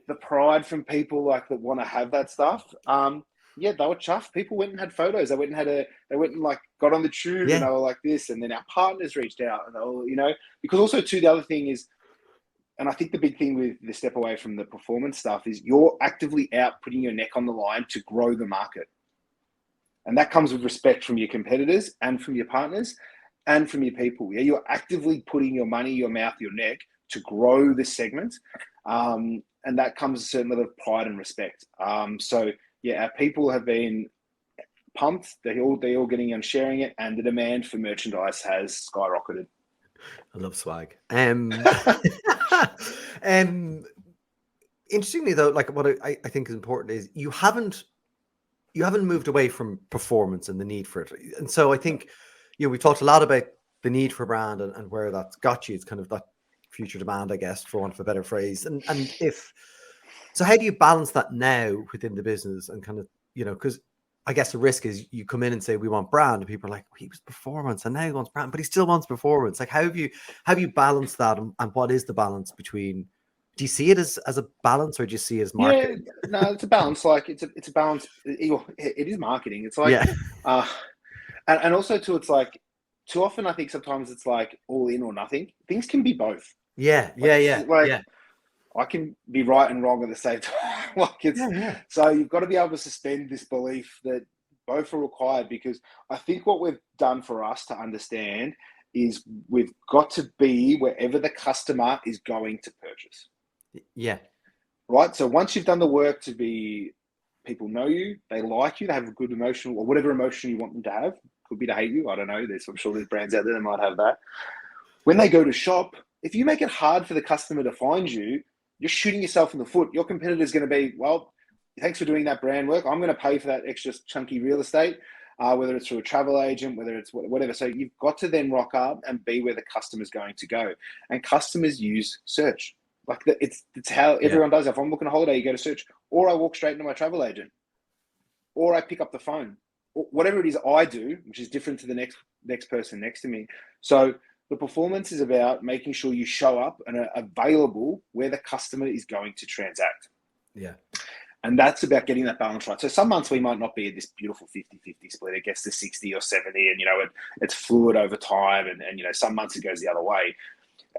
the pride from people like that want to have that stuff. Yeah, they were chuffed. People went and had photos. They went and like got on the tube and Yeah. they were like this. And then our partners reached out and they were, because also too, the other thing is, and I think the big thing with the step away from the performance stuff is you're actively out putting your neck on the line to grow the market. And that comes with respect from your competitors and from your partners and from your people. Yeah, you're actively putting your money, your mouth, your neck to grow this segment. And that comes a certain level of pride and respect. So yeah, our people have been pumped. They're all getting and sharing it, and the demand for merchandise has skyrocketed. I love swag. Interestingly though, like what I think is important is you haven't moved away from performance and the need for it. And so I think, we talked a lot about the need for brand and where that's got you. It's kind of that future demand, I guess, for want of a better phrase. And if so, how do you balance that now within the business and kind of, because I guess the risk is you come in and say we want brand, and people are like, he was performance, and now he wants brand, but he still wants performance. Like, how have you balanced that, and what is the balance between? Do you see it as a balance, or do you see it as Yeah, marketing? no, it's a balance. Like it's a balance. It is marketing. It's like, Yeah, uh, and also too, it's like too often. I think sometimes it's like all in or nothing. Things can be both. yeah, Like yeah, yeah, like yeah, I can be right and wrong at the same time. Like it's yeah, yeah. so you've got to be able to suspend this belief that both are required because I think what we've done for us to understand is we've got to be wherever the customer is going to purchase. Yeah. right? So once you've done the work to be, people know you, they like you, they have a good emotional or whatever emotion you want them to have. Could be to hate you. I don't know. I'm sure there's brands out there that might have that. When they go to shop, if you make it hard for the customer to find you, you're shooting yourself in the foot. Your competitor is going to be, well, thanks for doing that brand work. I'm going to pay for that extra chunky real estate, whether it's through a travel agent, whether it's whatever. So you've got to then rock up and be where the customer's going to go. And customers use search. Like it's how Yeah. everyone does. If I'm booking a holiday, you go to search, or I walk straight into my travel agent, or I pick up the phone, or whatever it is I do, which is different to the next person next to me. So the performance is about making sure you show up and are available where the customer is going to transact. Yeah. And that's about getting that balance right. So some months we might not be at this beautiful 50-50 split. It gets to 60 or 70 and, it's fluid over time. And some months it goes the other way.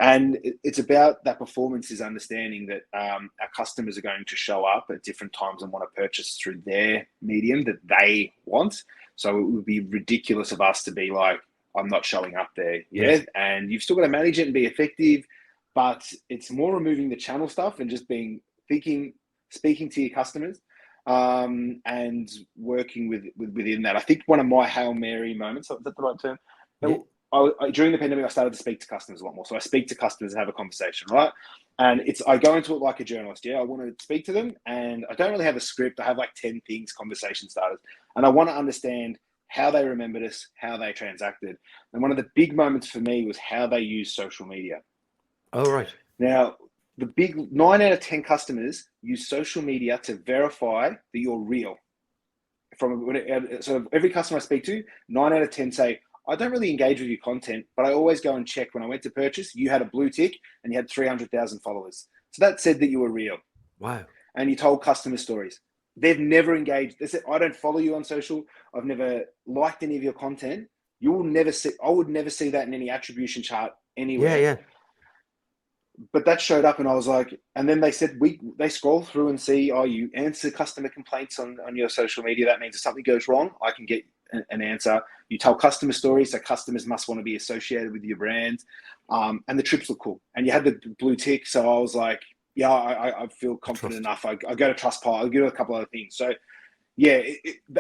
And it's about that performance is understanding that our customers are going to show up at different times and want to purchase through their medium that they want. So it would be ridiculous of us to be like, I'm not showing up there. Yeah. And you've still got to manage it and be effective, but it's more removing the channel stuff and just speaking to your customers and working within that. I think one of my Hail Mary moments, is that the right term? Yeah. During the pandemic, I started to speak to customers a lot more. So I speak to customers and have a conversation, right? And I go into it like a journalist. Yeah, I want to speak to them, and I don't really have a script. I have like 10 things, conversation starters, and I want to understand how they remembered us, how they transacted. And one of the big moments for me was how they use social media. Oh, right. Now, the big 9 out of 10 customers use social media to verify that you're real. So every customer I speak to, 9 out of 10 say, I don't really engage with your content, but I always go and check when I went to purchase, you had a blue tick and you had 300,000 followers. So that said that you were real. Wow. And you told customer stories. They've never engaged. They said, I don't follow you on social. I've never liked any of your content. I would never see that in any attribution chart anywhere. Yeah. But that showed up and I was like, and then they said, they scroll through and see, you answer customer complaints on your social media. That means if something goes wrong, I can get an answer. You tell customer stories, so customers must want to be associated with your brand. And the trips look cool. And you had the blue tick. So I was like, yeah, I feel confident enough. I go to Trustpilot, I'll do a couple other things. So yeah,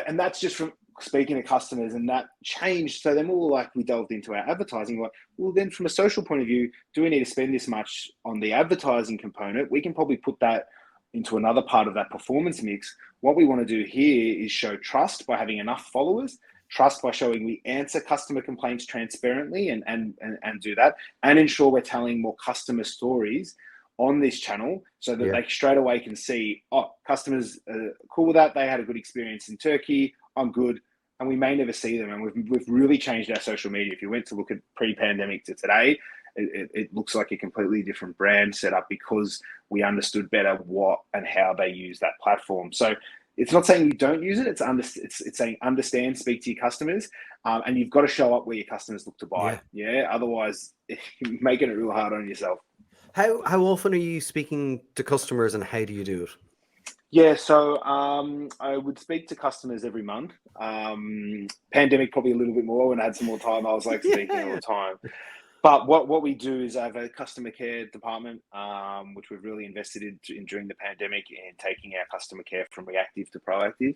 and that's just from speaking to customers, and that changed. So then we delved into our advertising. Like, well, then from a social point of view, do we need to spend this much on the advertising component? We can probably put that into another part of that performance mix. What we want to do here is show trust by having enough followers, trust by showing we answer customer complaints transparently and do that, and ensure we're telling more customer stories on this channel so that they straight away can see, customers are cool with that. They had a good experience in Turkey. I'm good. And we may never see them. And we've really changed our social media. If you went to look at pre-pandemic to today, it looks like a completely different brand setup because we understood better what and how they use that platform. So it's not saying you don't use it. It's saying understand, speak to your customers, and you've got to show up where your customers look to buy. Yeah. Otherwise, you're making it real hard on yourself. How often are you speaking to customers and how do you do it? Yeah, so I would speak to customers every month. Pandemic probably a little bit more. When I had some more time, I was like speaking all the time. But what we do is I have a customer care department, which we've really invested in during the pandemic in taking our customer care from reactive to proactive.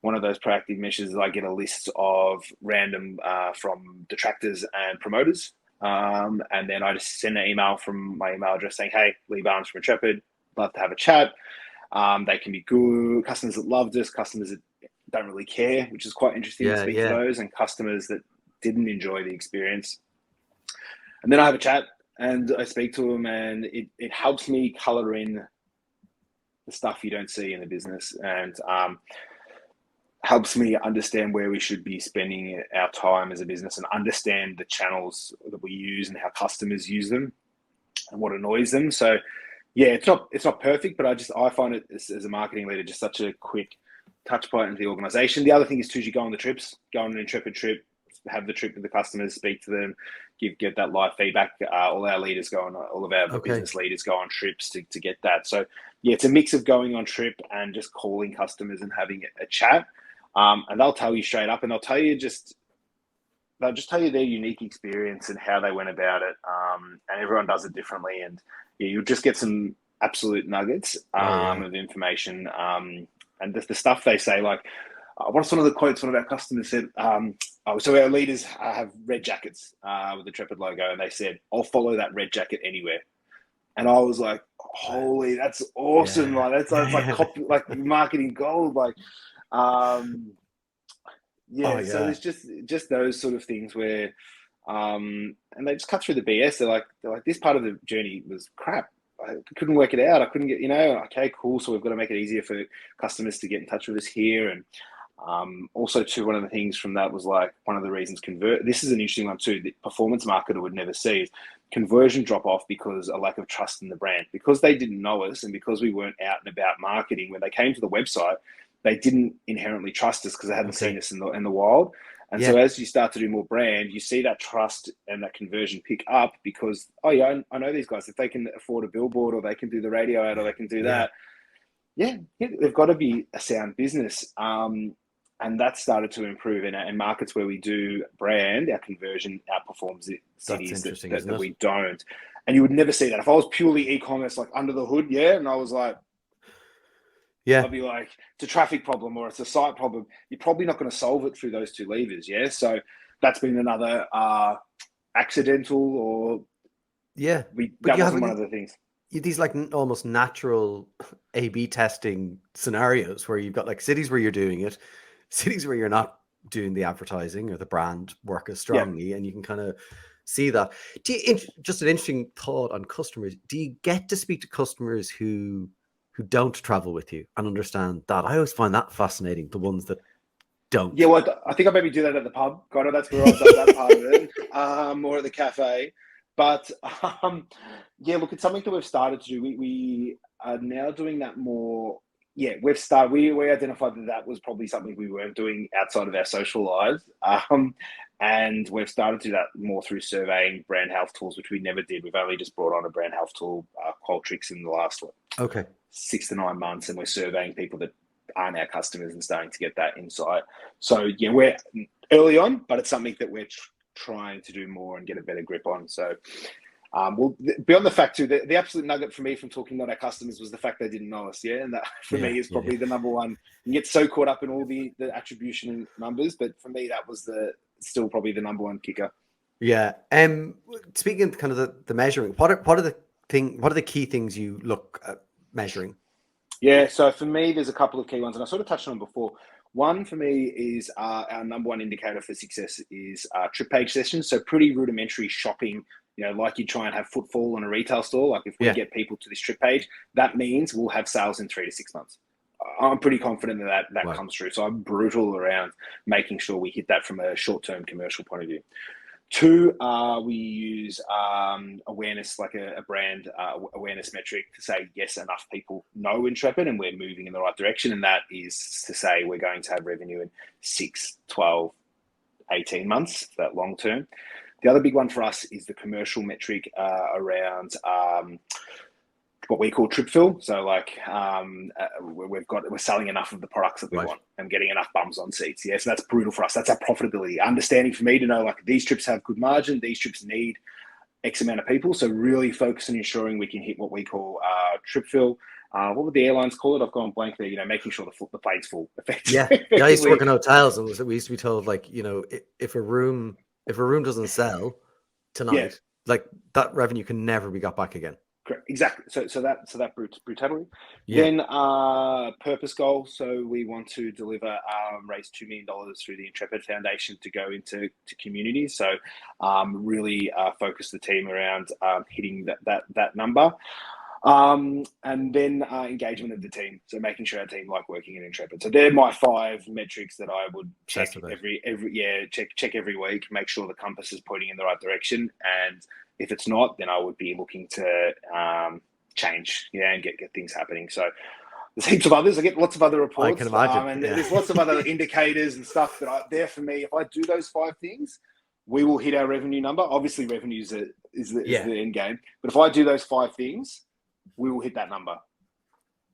One of those proactive measures is I get a list of random from detractors and promoters. And then I just send an email from my email address saying, hey, Leigh Barnes from Intrepid, love to have a chat. They can be good customers that loved us, customers that don't really care, which is quite interesting to speak to those, and customers that didn't enjoy the experience. And then I have a chat and I speak to them, and it helps me color in the stuff you don't see in the business, and helps me understand where we should be spending our time as a business and understand the channels that we use and how customers use them and what annoys them. So yeah, it's not perfect, but I find it as a marketing leader just such a quick touch point into the organization. The other thing is too, you go on the trips, go on an Intrepid trip, have the trip with the customers, speak to them, get that live feedback. All our leaders go on, all of our business leaders go on trips to get that. So yeah, it's a mix of going on trip and just calling customers and having a chat. And they'll tell you straight up, and they'll just tell you their unique experience and how they went about it. And everyone does it differently. And yeah, you'll just get some absolute nuggets Oh yeah. of information. And the stuff they say, like, what's one of the quotes one of our customers said? So our leaders have red jackets with the Intrepid logo, and they said, "I'll follow that red jacket anywhere." And I was like, "Holy, that's awesome! Yeah. Like that's like like marketing gold!" Like, um, Oh yeah. So yeah. there's just those sort of things where, and they just cut through the BS. They're like, this part of the journey was crap. I couldn't work it out. I couldn't get, okay, cool. So we've got to make it easier for customers to get in touch with us here. And also, too, one of the things from that was like one of the reasons convert. This is an interesting one too. The performance marketer would never see is conversion drop off because a lack of trust in the brand, because they didn't know us and because we weren't out and about marketing. When they came to the website, they didn't inherently trust us because they hadn't Okay. seen us in the wild. And so Yeah. as you start to do more brand, you see that trust and that conversion pick up because, oh yeah, I know these guys. If they can afford a billboard or they can do the radio ad or they can do Yeah. that, yeah, they've got to be a sound business. And that started to improve in markets where we do brand, our conversion outperforms That's cities interesting, that isn't it? we don't. And you would never see that. If I was purely e-commerce, like under the hood, yeah, and I was like, Yeah. I'd be like, it's a traffic problem or it's a site problem. You're probably not going to solve it through those two levers, yeah? So that's been another accidental or Yeah. But that you have wasn't one of the things. these like almost natural A/B testing scenarios where you've got like cities where you're doing it, cities where you're not doing the advertising or the brand work as Yeah. strongly, and you can kind of see that. Just an interesting thought on customers. Do you get to speak to customers who don't travel with you and understand that? I always find that fascinating. The ones that Yeah, don't. well, I think I maybe do that at the pub. Kind of, that's where I've done that part of it, or at the cafe. But yeah, look, it's something that we've started to do. We are now doing that more. Yeah, we've started. We identified that was probably something we weren't doing outside of our social lives, and we've started to do that more through surveying brand health tools, which we never did. We've only just brought on a brand health tool, Qualtrics, in the last Okay. 6 to 9 months, and we're surveying people that aren't our customers and starting to get that insight. So yeah, we're early on, but it's something that we're trying to do more and get a better grip on. So well, beyond the fact too, the absolute nugget for me from talking about our customers was the fact they didn't know us. Yeah, and that for Yeah. me is Yeah. probably the number one. You get so caught up in all the attribution and numbers, but for me that was still probably the number one kicker. Yeah. Speaking of kind of the measuring, what are the key things you look at measuring? Yeah, so for me, there's a couple of key ones, and I sort of touched on them before. One for me is our number one indicator for success is trip page sessions. So pretty rudimentary shopping, like you try and have footfall in a retail store. Like if we Yeah. get people to this trip page, that means we'll have sales in 3 to 6 months. I'm pretty confident that Wow. comes through. So I'm brutal around making sure we hit that from a short-term commercial point of view. Two, we use awareness, like a brand awareness metric to say, yes, enough people know Intrepid and we're moving in the right direction. And that is to say we're going to have revenue in 6, 12, 18 months, that long term. The other big one for us is the commercial metric around what we call trip fill. So like we're selling enough of the products that we want and getting enough bums on seats. Yeah, so that's brutal for us. That's our profitability. Understanding for me to know like these trips have good margin, these trips need X amount of people. So really focus on ensuring we can hit what we call trip fill. What would the airlines call it? I've gone blank there. Making sure the plane's full effectively. Yeah. I used to work in hotels, and we used to be told like, if a room doesn't sell tonight, like that revenue can never be got back again. Correct. Exactly. So that brutality. Yeah. Then purpose goal. So we want to deliver raise $2 million through the Intrepid Foundation to go into communities. So really focus the team around hitting that number. And then engagement of the team. So making sure our team like working in Intrepid. So they're my 5 metrics that I would check check every week. Make sure the compass is pointing in the right direction, and if it's not, then I would be looking to change, and get things happening. So there's heaps of others. I get lots of other reports. I can imagine. And there's lots of other indicators and stuff that are there for me. If I do those 5 things, we will hit our revenue number. Obviously, revenue is the end game. But if I do those 5 things, we will hit that number.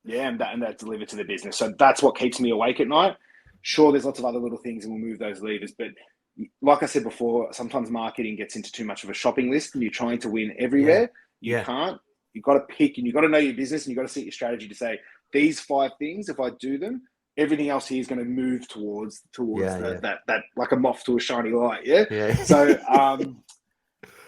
Yeah, and that's delivered to the business. So that's what keeps me awake at night. Sure, there's lots of other little things and we'll move those levers. But like I said before, sometimes marketing gets into too much of a shopping list and you're trying to win everywhere. You can't. you've got to pick, and you've got to know your business, and you've got to set your strategy to say, these 5 things, if I do them, everything else here is going to move towards that like a moth to a shiny light. Yeah. So,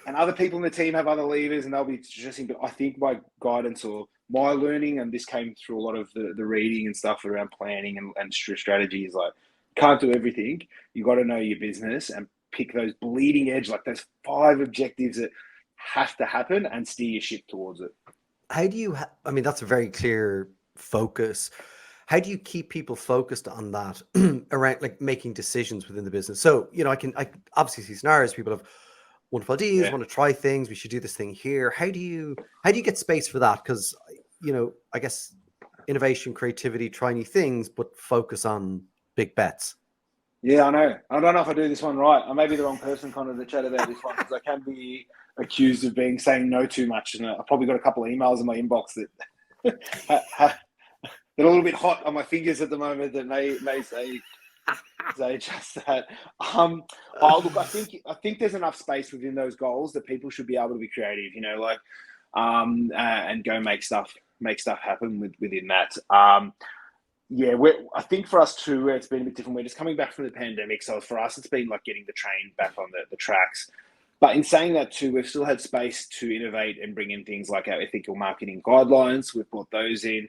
and other people in the team have other levers, and they'll be suggesting, but I think my guidance or my learning, and this came through a lot of the reading and stuff around planning and strategy, is like, can't do everything. You got to know your business and pick those bleeding edge, like those 5 objectives that have to happen, and steer your ship towards it. How do you, I mean, that's a very clear focus. How do you keep people focused on that around like making decisions within the business? So, I obviously see scenarios, people have wonderful ideas, want to try things, we should do this thing here. How do you get space for that? Because, I guess innovation, creativity, try new things, but focus on big bets. Yeah, I know. I don't know if I do this one right. I may be the wrong person kind of to chat about this one, because I can be accused of saying no too much. And I've probably got a couple of emails in my inbox that they're a little bit hot on my fingers at the moment that may say just that. Look, I think there's enough space within those goals that people should be able to be creative, and go make stuff happen within that. I think for us too, where it's been a bit different, we're just coming back from the pandemic. So for us, it's been like getting the train back on the tracks. But in saying that too, we've still had space to innovate and bring in things like our ethical marketing guidelines. We've brought those in.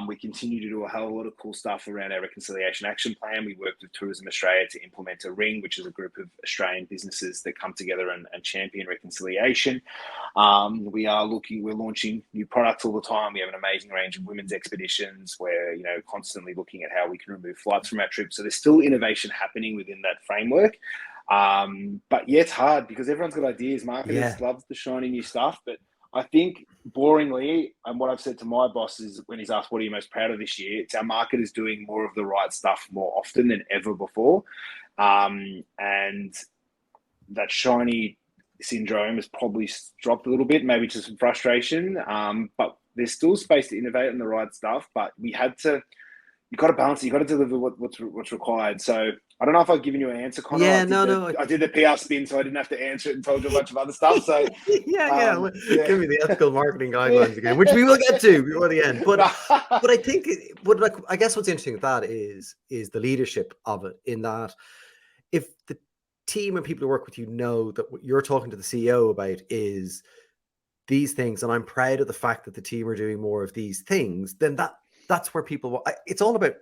We continue to do a hell of a lot of cool stuff around our reconciliation action plan. We worked with Tourism Australia to implement a ring, which is a group of Australian businesses that come together and champion reconciliation. We're launching new products all the time. We have an amazing range of women's expeditions. We're, constantly looking at how we can remove flights from our trips. So there's still innovation happening within that framework. But yeah, it's hard because everyone's got ideas. Marketers love the shiny new stuff, but I think boringly, and what I've said to my boss is when he's asked, what are you most proud of this year? It's our marketers doing more of the right stuff more often than ever before. And that shiny syndrome has probably dropped a little bit, maybe to some frustration. But there's still space to innovate on the right stuff, but you've got to balance it. You've got to deliver what's required. So I don't know if I've given you an answer, Connor. I did the PR spin, so I didn't have to answer it and told you a bunch of other stuff. So Give me the ethical marketing guidelines again, which we will get to before the end. But I think, I guess what's interesting with that is the leadership of it. In that, if the team and people who work with you know that what you're talking to the CEO about is these things, and I'm proud of the fact that the team are doing more of these things, then that's where people. It's all about.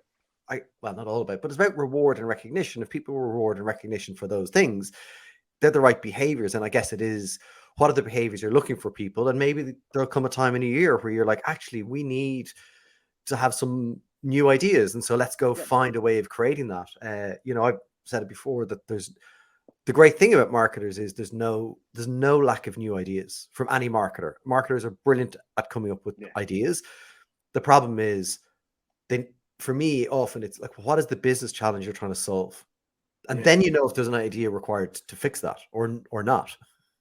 Not all about, but it's about reward and recognition. If people reward and recognition for those things, they're the right behaviors. And I guess it is, what are the behaviors you're looking for people? And maybe there'll come a time in a year where you're like, actually, we need to have some new ideas. And so let's go find a way of creating that. I've said it before that the great thing about marketers is there's no lack of new ideas from any marketer. Marketers are brilliant at coming up with ideas. The problem is for me, often it's like, what is the business challenge you're trying to solve? And then if there's an idea required to fix that or not.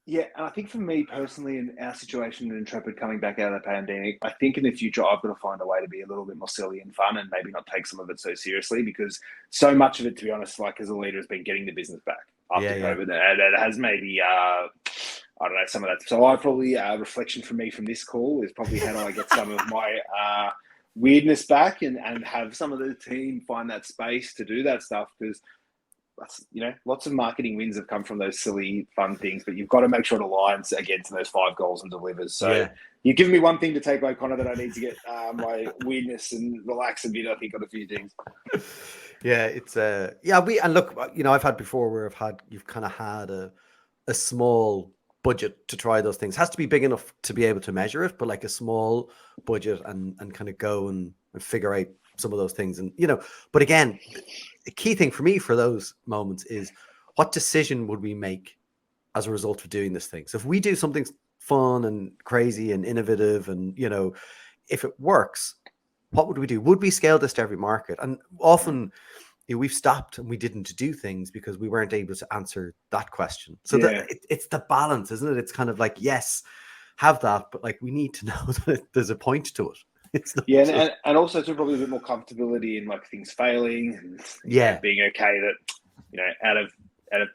Yeah, and I think for me personally, in our situation in Intrepid coming back out of the pandemic, I think in the future I've got to find a way to be a little bit more silly and fun and maybe not take some of it so seriously, because so much of it, to be honest, like as a leader, has been getting the business back after COVID. And it has maybe, I don't know, some of that. So I probably, reflection from me from this call is probably how do I get some of my weirdness back and have some of the team find that space to do that stuff, because lots of marketing wins have come from those silly fun things, but you've got to make sure it aligns against those 5 goals and delivers. So you've given me one thing to take away, Connor, that I need to get my weirdness and relax a bit, I think, on a few things. It's and look, I've had before where you've kind of had a small budget to try those things. It has to be big enough to be able to measure it, but like a small budget and kind of go and figure out some of those things. And but again, the key thing for me for those moments is, what decision would we make as a result of doing this thing? So if we do something fun and crazy and innovative and if it works, what would we do? Would we scale this to every market? And often we've stopped and we didn't do things because we weren't able to answer that question. So it's the balance, isn't it? It's kind of like, yes, have that, but like we need to know that there's a point to it. It's not and also to probably a bit more comfortability in like things failing and being okay that out of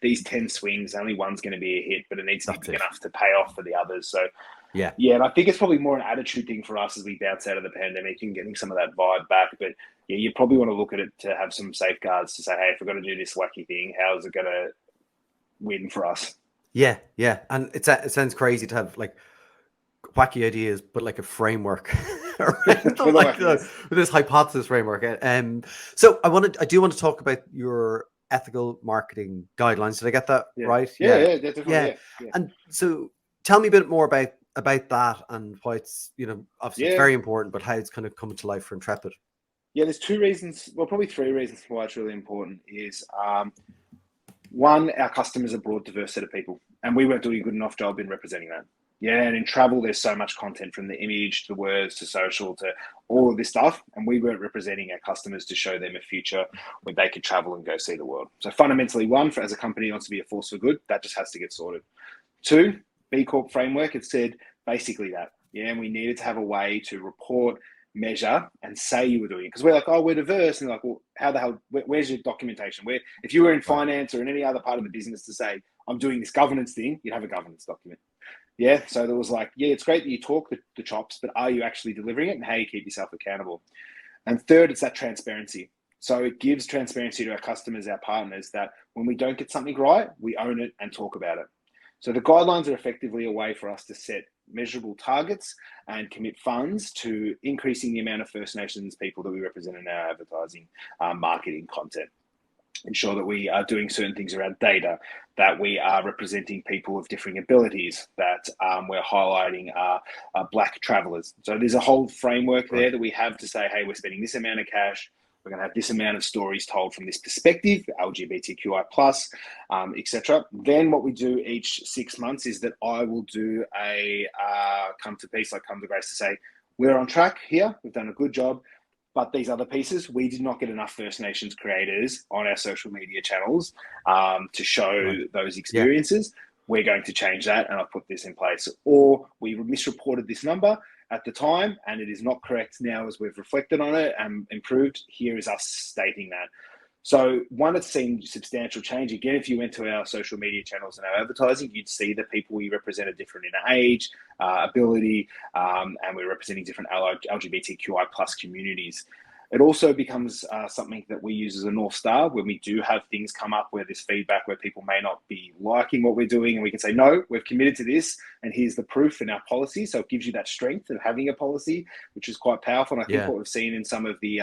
these 10 swings, only one's going to be a hit, but it needs to be big enough to pay off for the others. So Yeah. Yeah, and I think it's probably more an attitude thing for us as we bounce out of the pandemic and getting some of that vibe back. But yeah, you probably want to look at it to have some safeguards to say, hey, if we're going to do this wacky thing, how is it going to win for us? Yeah, yeah. And it sounds crazy to have like wacky ideas, but like a framework around For them, the like wackiness. this hypothesis framework. So I do want to talk about your ethical marketing guidelines. Did I get that Yeah. right? Yeah, Yeah, yeah, definitely. yeah. Yeah. Yeah. And so tell me a bit more about that and why it's, obviously it's Yeah. very important, but how it's kind of coming to life for Intrepid. Yeah, there's two reasons, well, probably three reasons why it's really important is one, our customers are a broad, diverse set of people, and we weren't doing a good enough job in representing that. Yeah, and in travel, there's so much content from the image to the words to social to all of this stuff, and we weren't representing our customers to show them a future where they could travel and go see the world. So fundamentally, one, as a company wants to be a force for good, that just has to get sorted. Two, B Corp framework, it said basically that. Yeah, and we needed to have a way to report, measure, and say you were doing it. Because we're like, oh, we're diverse. And they're like, well, how the hell, where's your documentation? Where, if you were in Right. finance or in any other part of the business to say, I'm doing this governance thing, you'd have a governance document. Yeah, so there was like, yeah, it's great that you talk the chops, but are you actually delivering it and how you keep yourself accountable? And third, it's that transparency. So it gives transparency to our customers, our partners, that when we don't get something right, we own it and talk about it. So the guidelines are effectively a way for us to set measurable targets and commit funds to increasing the amount of First Nations people that we represent in our advertising, marketing content. Ensure that we are doing certain things around data, that we are representing people of differing abilities, that we're highlighting Black travellers. So there's a whole framework Right. there that we have to say, hey, we're spending this amount of cash, we're going to have this amount of stories told from this perspective, LGBTQI+, etc. Then what we do each 6 months is that I will do a come to peace, like come to grace, to say, we're on track here, we've done a good job. But these other pieces, we did not get enough First Nations creators on our social media channels to show Right. those Yeah. experiences. We're going to change that, and I've put this in place. Or we misreported this number at the time, and it is not correct now as we've reflected on it and improved. Here is us stating that. So one, it's seen substantial change. Again, if you went to our social media channels and our advertising, you'd see the people we represented different in age, ability, and we're representing different LGBTQI plus communities. It also becomes something that we use as a North Star when we do have things come up where there's feedback where people may not be liking what we're doing, and we can say, no, we've committed to this, and here's the proof in our policy. So it gives you that strength of having a policy, which is quite powerful. And I think what we've seen in some of the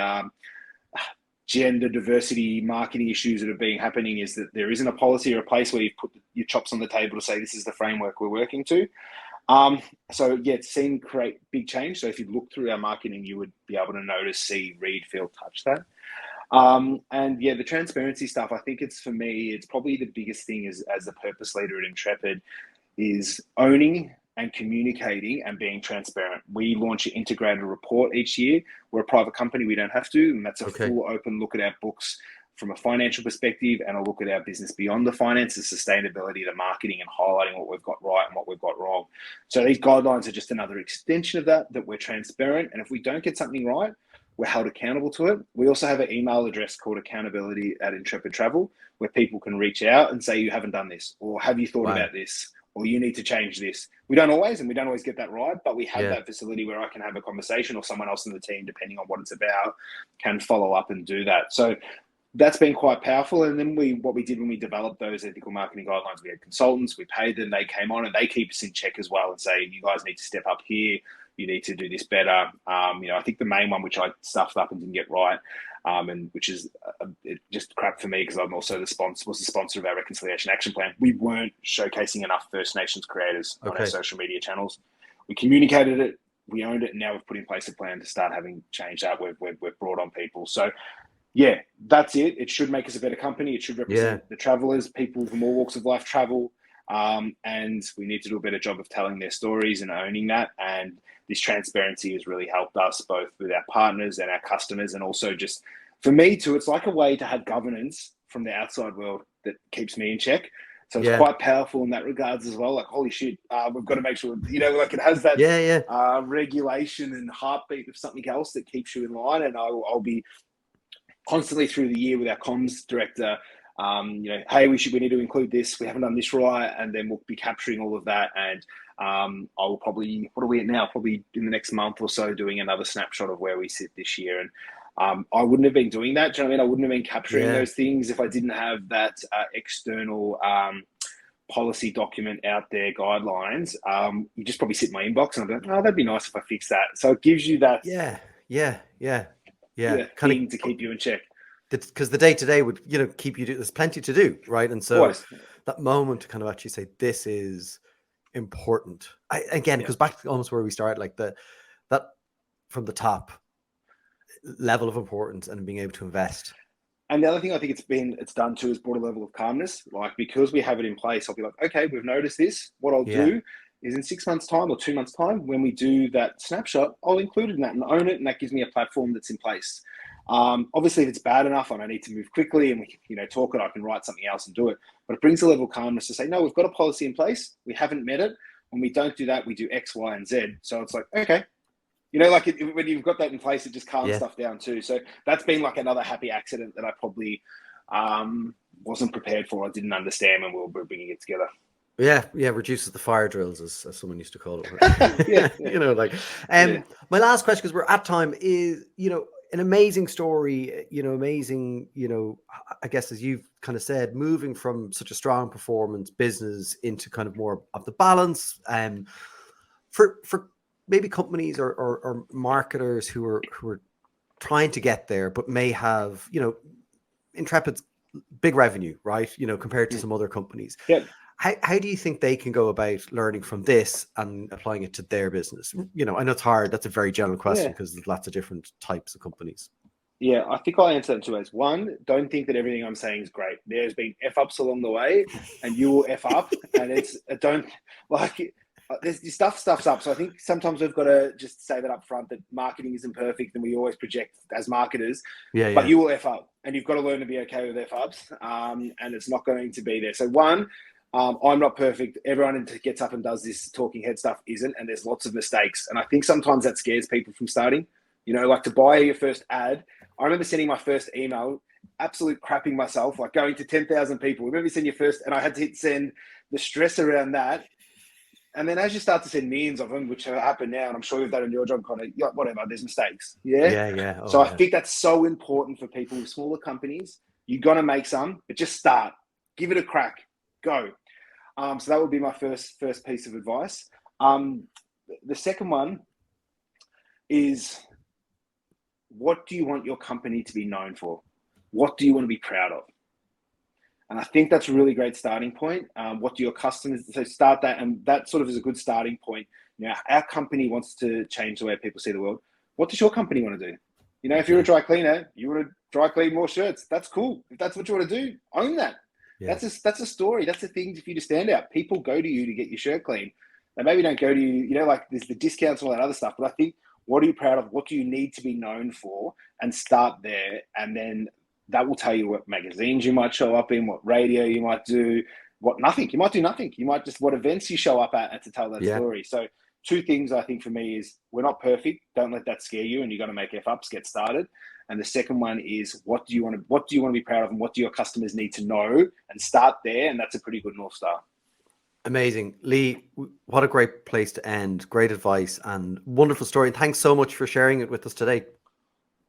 gender diversity marketing issues that have been happening is that there isn't a policy or a place where you've put your chops on the table to say this is the framework we're working to. So yeah, it's seen create big change. So if you look through our marketing, you would be able to notice, see, read, feel, touch that. And yeah, the transparency stuff, I think it's, for me, it's probably the biggest thing as a purpose leader at Intrepid is owning and communicating and being transparent. We launch an integrated report each year. We're a private company, we don't have to, and that's a full open look at our books from a financial perspective and a look at our business beyond the finances, sustainability, the marketing, and highlighting what we've got right and what we've got wrong. So these guidelines are just another extension of that we're transparent. And if we don't get something right, we're held accountable to it. We also have an email address called accountability at Intrepid Travel, where people can reach out and say, you haven't done this, or have you thought about this, or you need to change this. We don't always get that right, but we have that facility where I can have a conversation, or someone else in the team, depending on what it's about, can follow up and do that. So that's been quite powerful. And then what we did when we developed those ethical marketing guidelines, we had consultants, we paid them, they came on and they keep us in check as well and say, you guys need to step up here, you need to do this better. I think the main one, which I stuffed up and didn't get right, and which is just crap for me because I'm also the sponsor of our Reconciliation Action Plan. We weren't showcasing enough First Nations creators on our social media channels. We communicated it, we owned it, and now we've put in place a plan to start having change that. We've brought on people. So yeah, that's it. It should make us a better company. It should represent the travelers, people from all walks of life travel. And we need to do a better job of telling their stories and owning that. And this transparency has really helped us both with our partners and our customers. And also just for me too, it's like a way to have governance from the outside world that keeps me in check. So it's quite powerful in that regards as well. Like, holy shit, we've got to make sure, like it has that regulation and heartbeat of something else that keeps you in line. And I'll be constantly through the year with our comms director, Hey, we need to include this. We haven't done this right, and then we'll be capturing all of that. And I will probably, what are we at now? Probably in the next month or so, doing another snapshot of where we sit this year. And I wouldn't have been doing that. Do you know what I mean? I wouldn't have been capturing those things if I didn't have that external policy document out there, guidelines. You just probably sit in my inbox and I'm like, oh, that'd be nice if I fix that. So it gives you that thing to keep you in check. Because the day-to-day would, keep you, there's plenty to do, right? And so that moment to kind of actually say, this is important. It goes back to almost where we started, like that from the top level of importance and being able to invest. And the other thing I think it's done too is brought a level of calmness. Like, because we have it in place, I'll be like, okay, we've noticed this. What I'll do is in 6 months' time or 2 months' time, when we do that snapshot, I'll include it in that and own it. And that gives me a platform that's in place. Obviously, if it's bad enough and I need to move quickly and we can, talk it, I can write something else and do it. But it brings a level of calmness to say, no, we've got a policy in place. We haven't met it. When we don't do that, we do X, Y, and Z. So it's like, okay. When you've got that in place, it just calms stuff down too. So that's been like another happy accident that I probably wasn't prepared for. I didn't understand when we were bringing it together. Yeah, reduces the fire drills, as someone used to call it. My last question, because we're at time, is, an amazing story, amazing, I guess, as you've kind of said, moving from such a strong performance business into kind of more of the balance. For maybe companies or marketers who are trying to get there, but may have, Intrepid's big revenue, right? Compared to some other companies. Yeah. How do you think they can go about learning from this and applying it to their business? I know it's hard. That's a very general question because there's lots of different types of companies. Yeah, I think I'll answer that in 2 ways. One, don't think that everything I'm saying is great. There's been F-ups along the way and you will F up. And there's stuff's up. So I think sometimes we've got to just say that up front, that marketing isn't perfect and we always project as marketers. But you will F up and you've got to learn to be okay with F-ups. And it's not going to be there. So one, I'm not perfect. Everyone who gets up and does this talking head stuff isn't, and there's lots of mistakes. And I think sometimes that scares people from starting. Like to buy your first ad. I remember sending my first email, absolute crapping myself, like going to 10,000 people. Remember sending your first, and I had to hit send, the stress around that. And then as you start to send millions of them, which have happened now, and I'm sure you've done in your job, kind of, whatever, there's mistakes. Yeah. So I think that's so important for people with smaller companies. You're going to make some, but just start. Give it a crack. Go. So that would be my first piece of advice. The second one is, what do you want your company to be known for? What do you want to be proud of? And I think that's a really great starting point. What do your customers, so start that, and that sort of is a good starting point. Our company wants to change the way people see the world. What does your company want to do? If you're a dry cleaner, you want to dry clean more shirts. That's cool. If that's what you want to do, own that. Yeah. That's a story. That's a thing for you to stand out. People go to you to get your shirt clean. They maybe don't go to you, like there's the discounts and all that other stuff. But I think, what are you proud of? What do you need to be known for? And start there. And then that will tell you what magazines you might show up in, what radio you might do, nothing. You might do nothing. You might just, what events you show up at and to tell that story. So 2 things I think for me is, we're not perfect. Don't let that scare you. And you're going to make F-ups, get started. And the second one is, what do you want to be proud of, and what do your customers need to know, and start there. And that's a pretty good North Star. Amazing. Leigh, what a great place to end. Great advice and wonderful story. And thanks so much for sharing it with us today.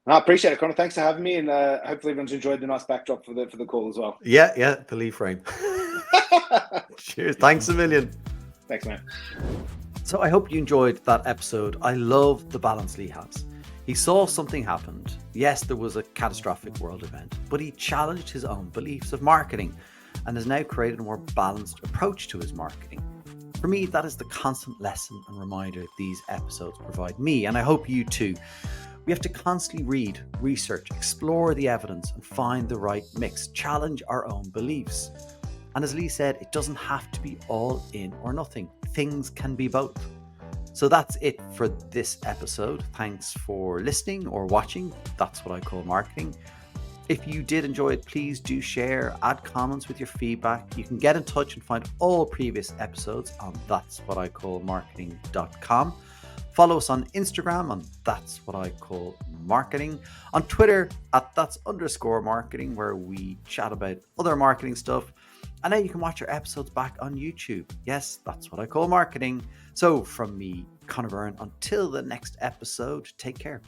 I appreciate it, Connor. Thanks for having me. And hopefully everyone's enjoyed the nice backdrop for the call as well. Yeah, the Leigh frame. Cheers. Thanks a million. Thanks, man. So I hope you enjoyed that episode. I love the balance Leigh has. He saw something happened. Yes, there was a catastrophic world event, but he challenged his own beliefs of marketing and has now created a more balanced approach to his marketing. For me, that is the constant lesson and reminder these episodes provide me, and I hope you too. We have to constantly read, research, explore the evidence, and find the right mix, challenge our own beliefs. And as Leigh said, it doesn't have to be all in or nothing. Things can be both. So that's it for this episode. Thanks for listening or watching. That's what I call marketing. If you did enjoy it, please do share, add comments with your feedback. You can get in touch and find all previous episodes on that'swhaticallmarketing.com. Follow us on Instagram on That's What I Call Marketing, on Twitter at That's_marketing, where we chat about other marketing stuff. And now you can watch our episodes back on YouTube. Yes, that's what I call marketing. So from me, Conor Byrne, until the next episode, take care.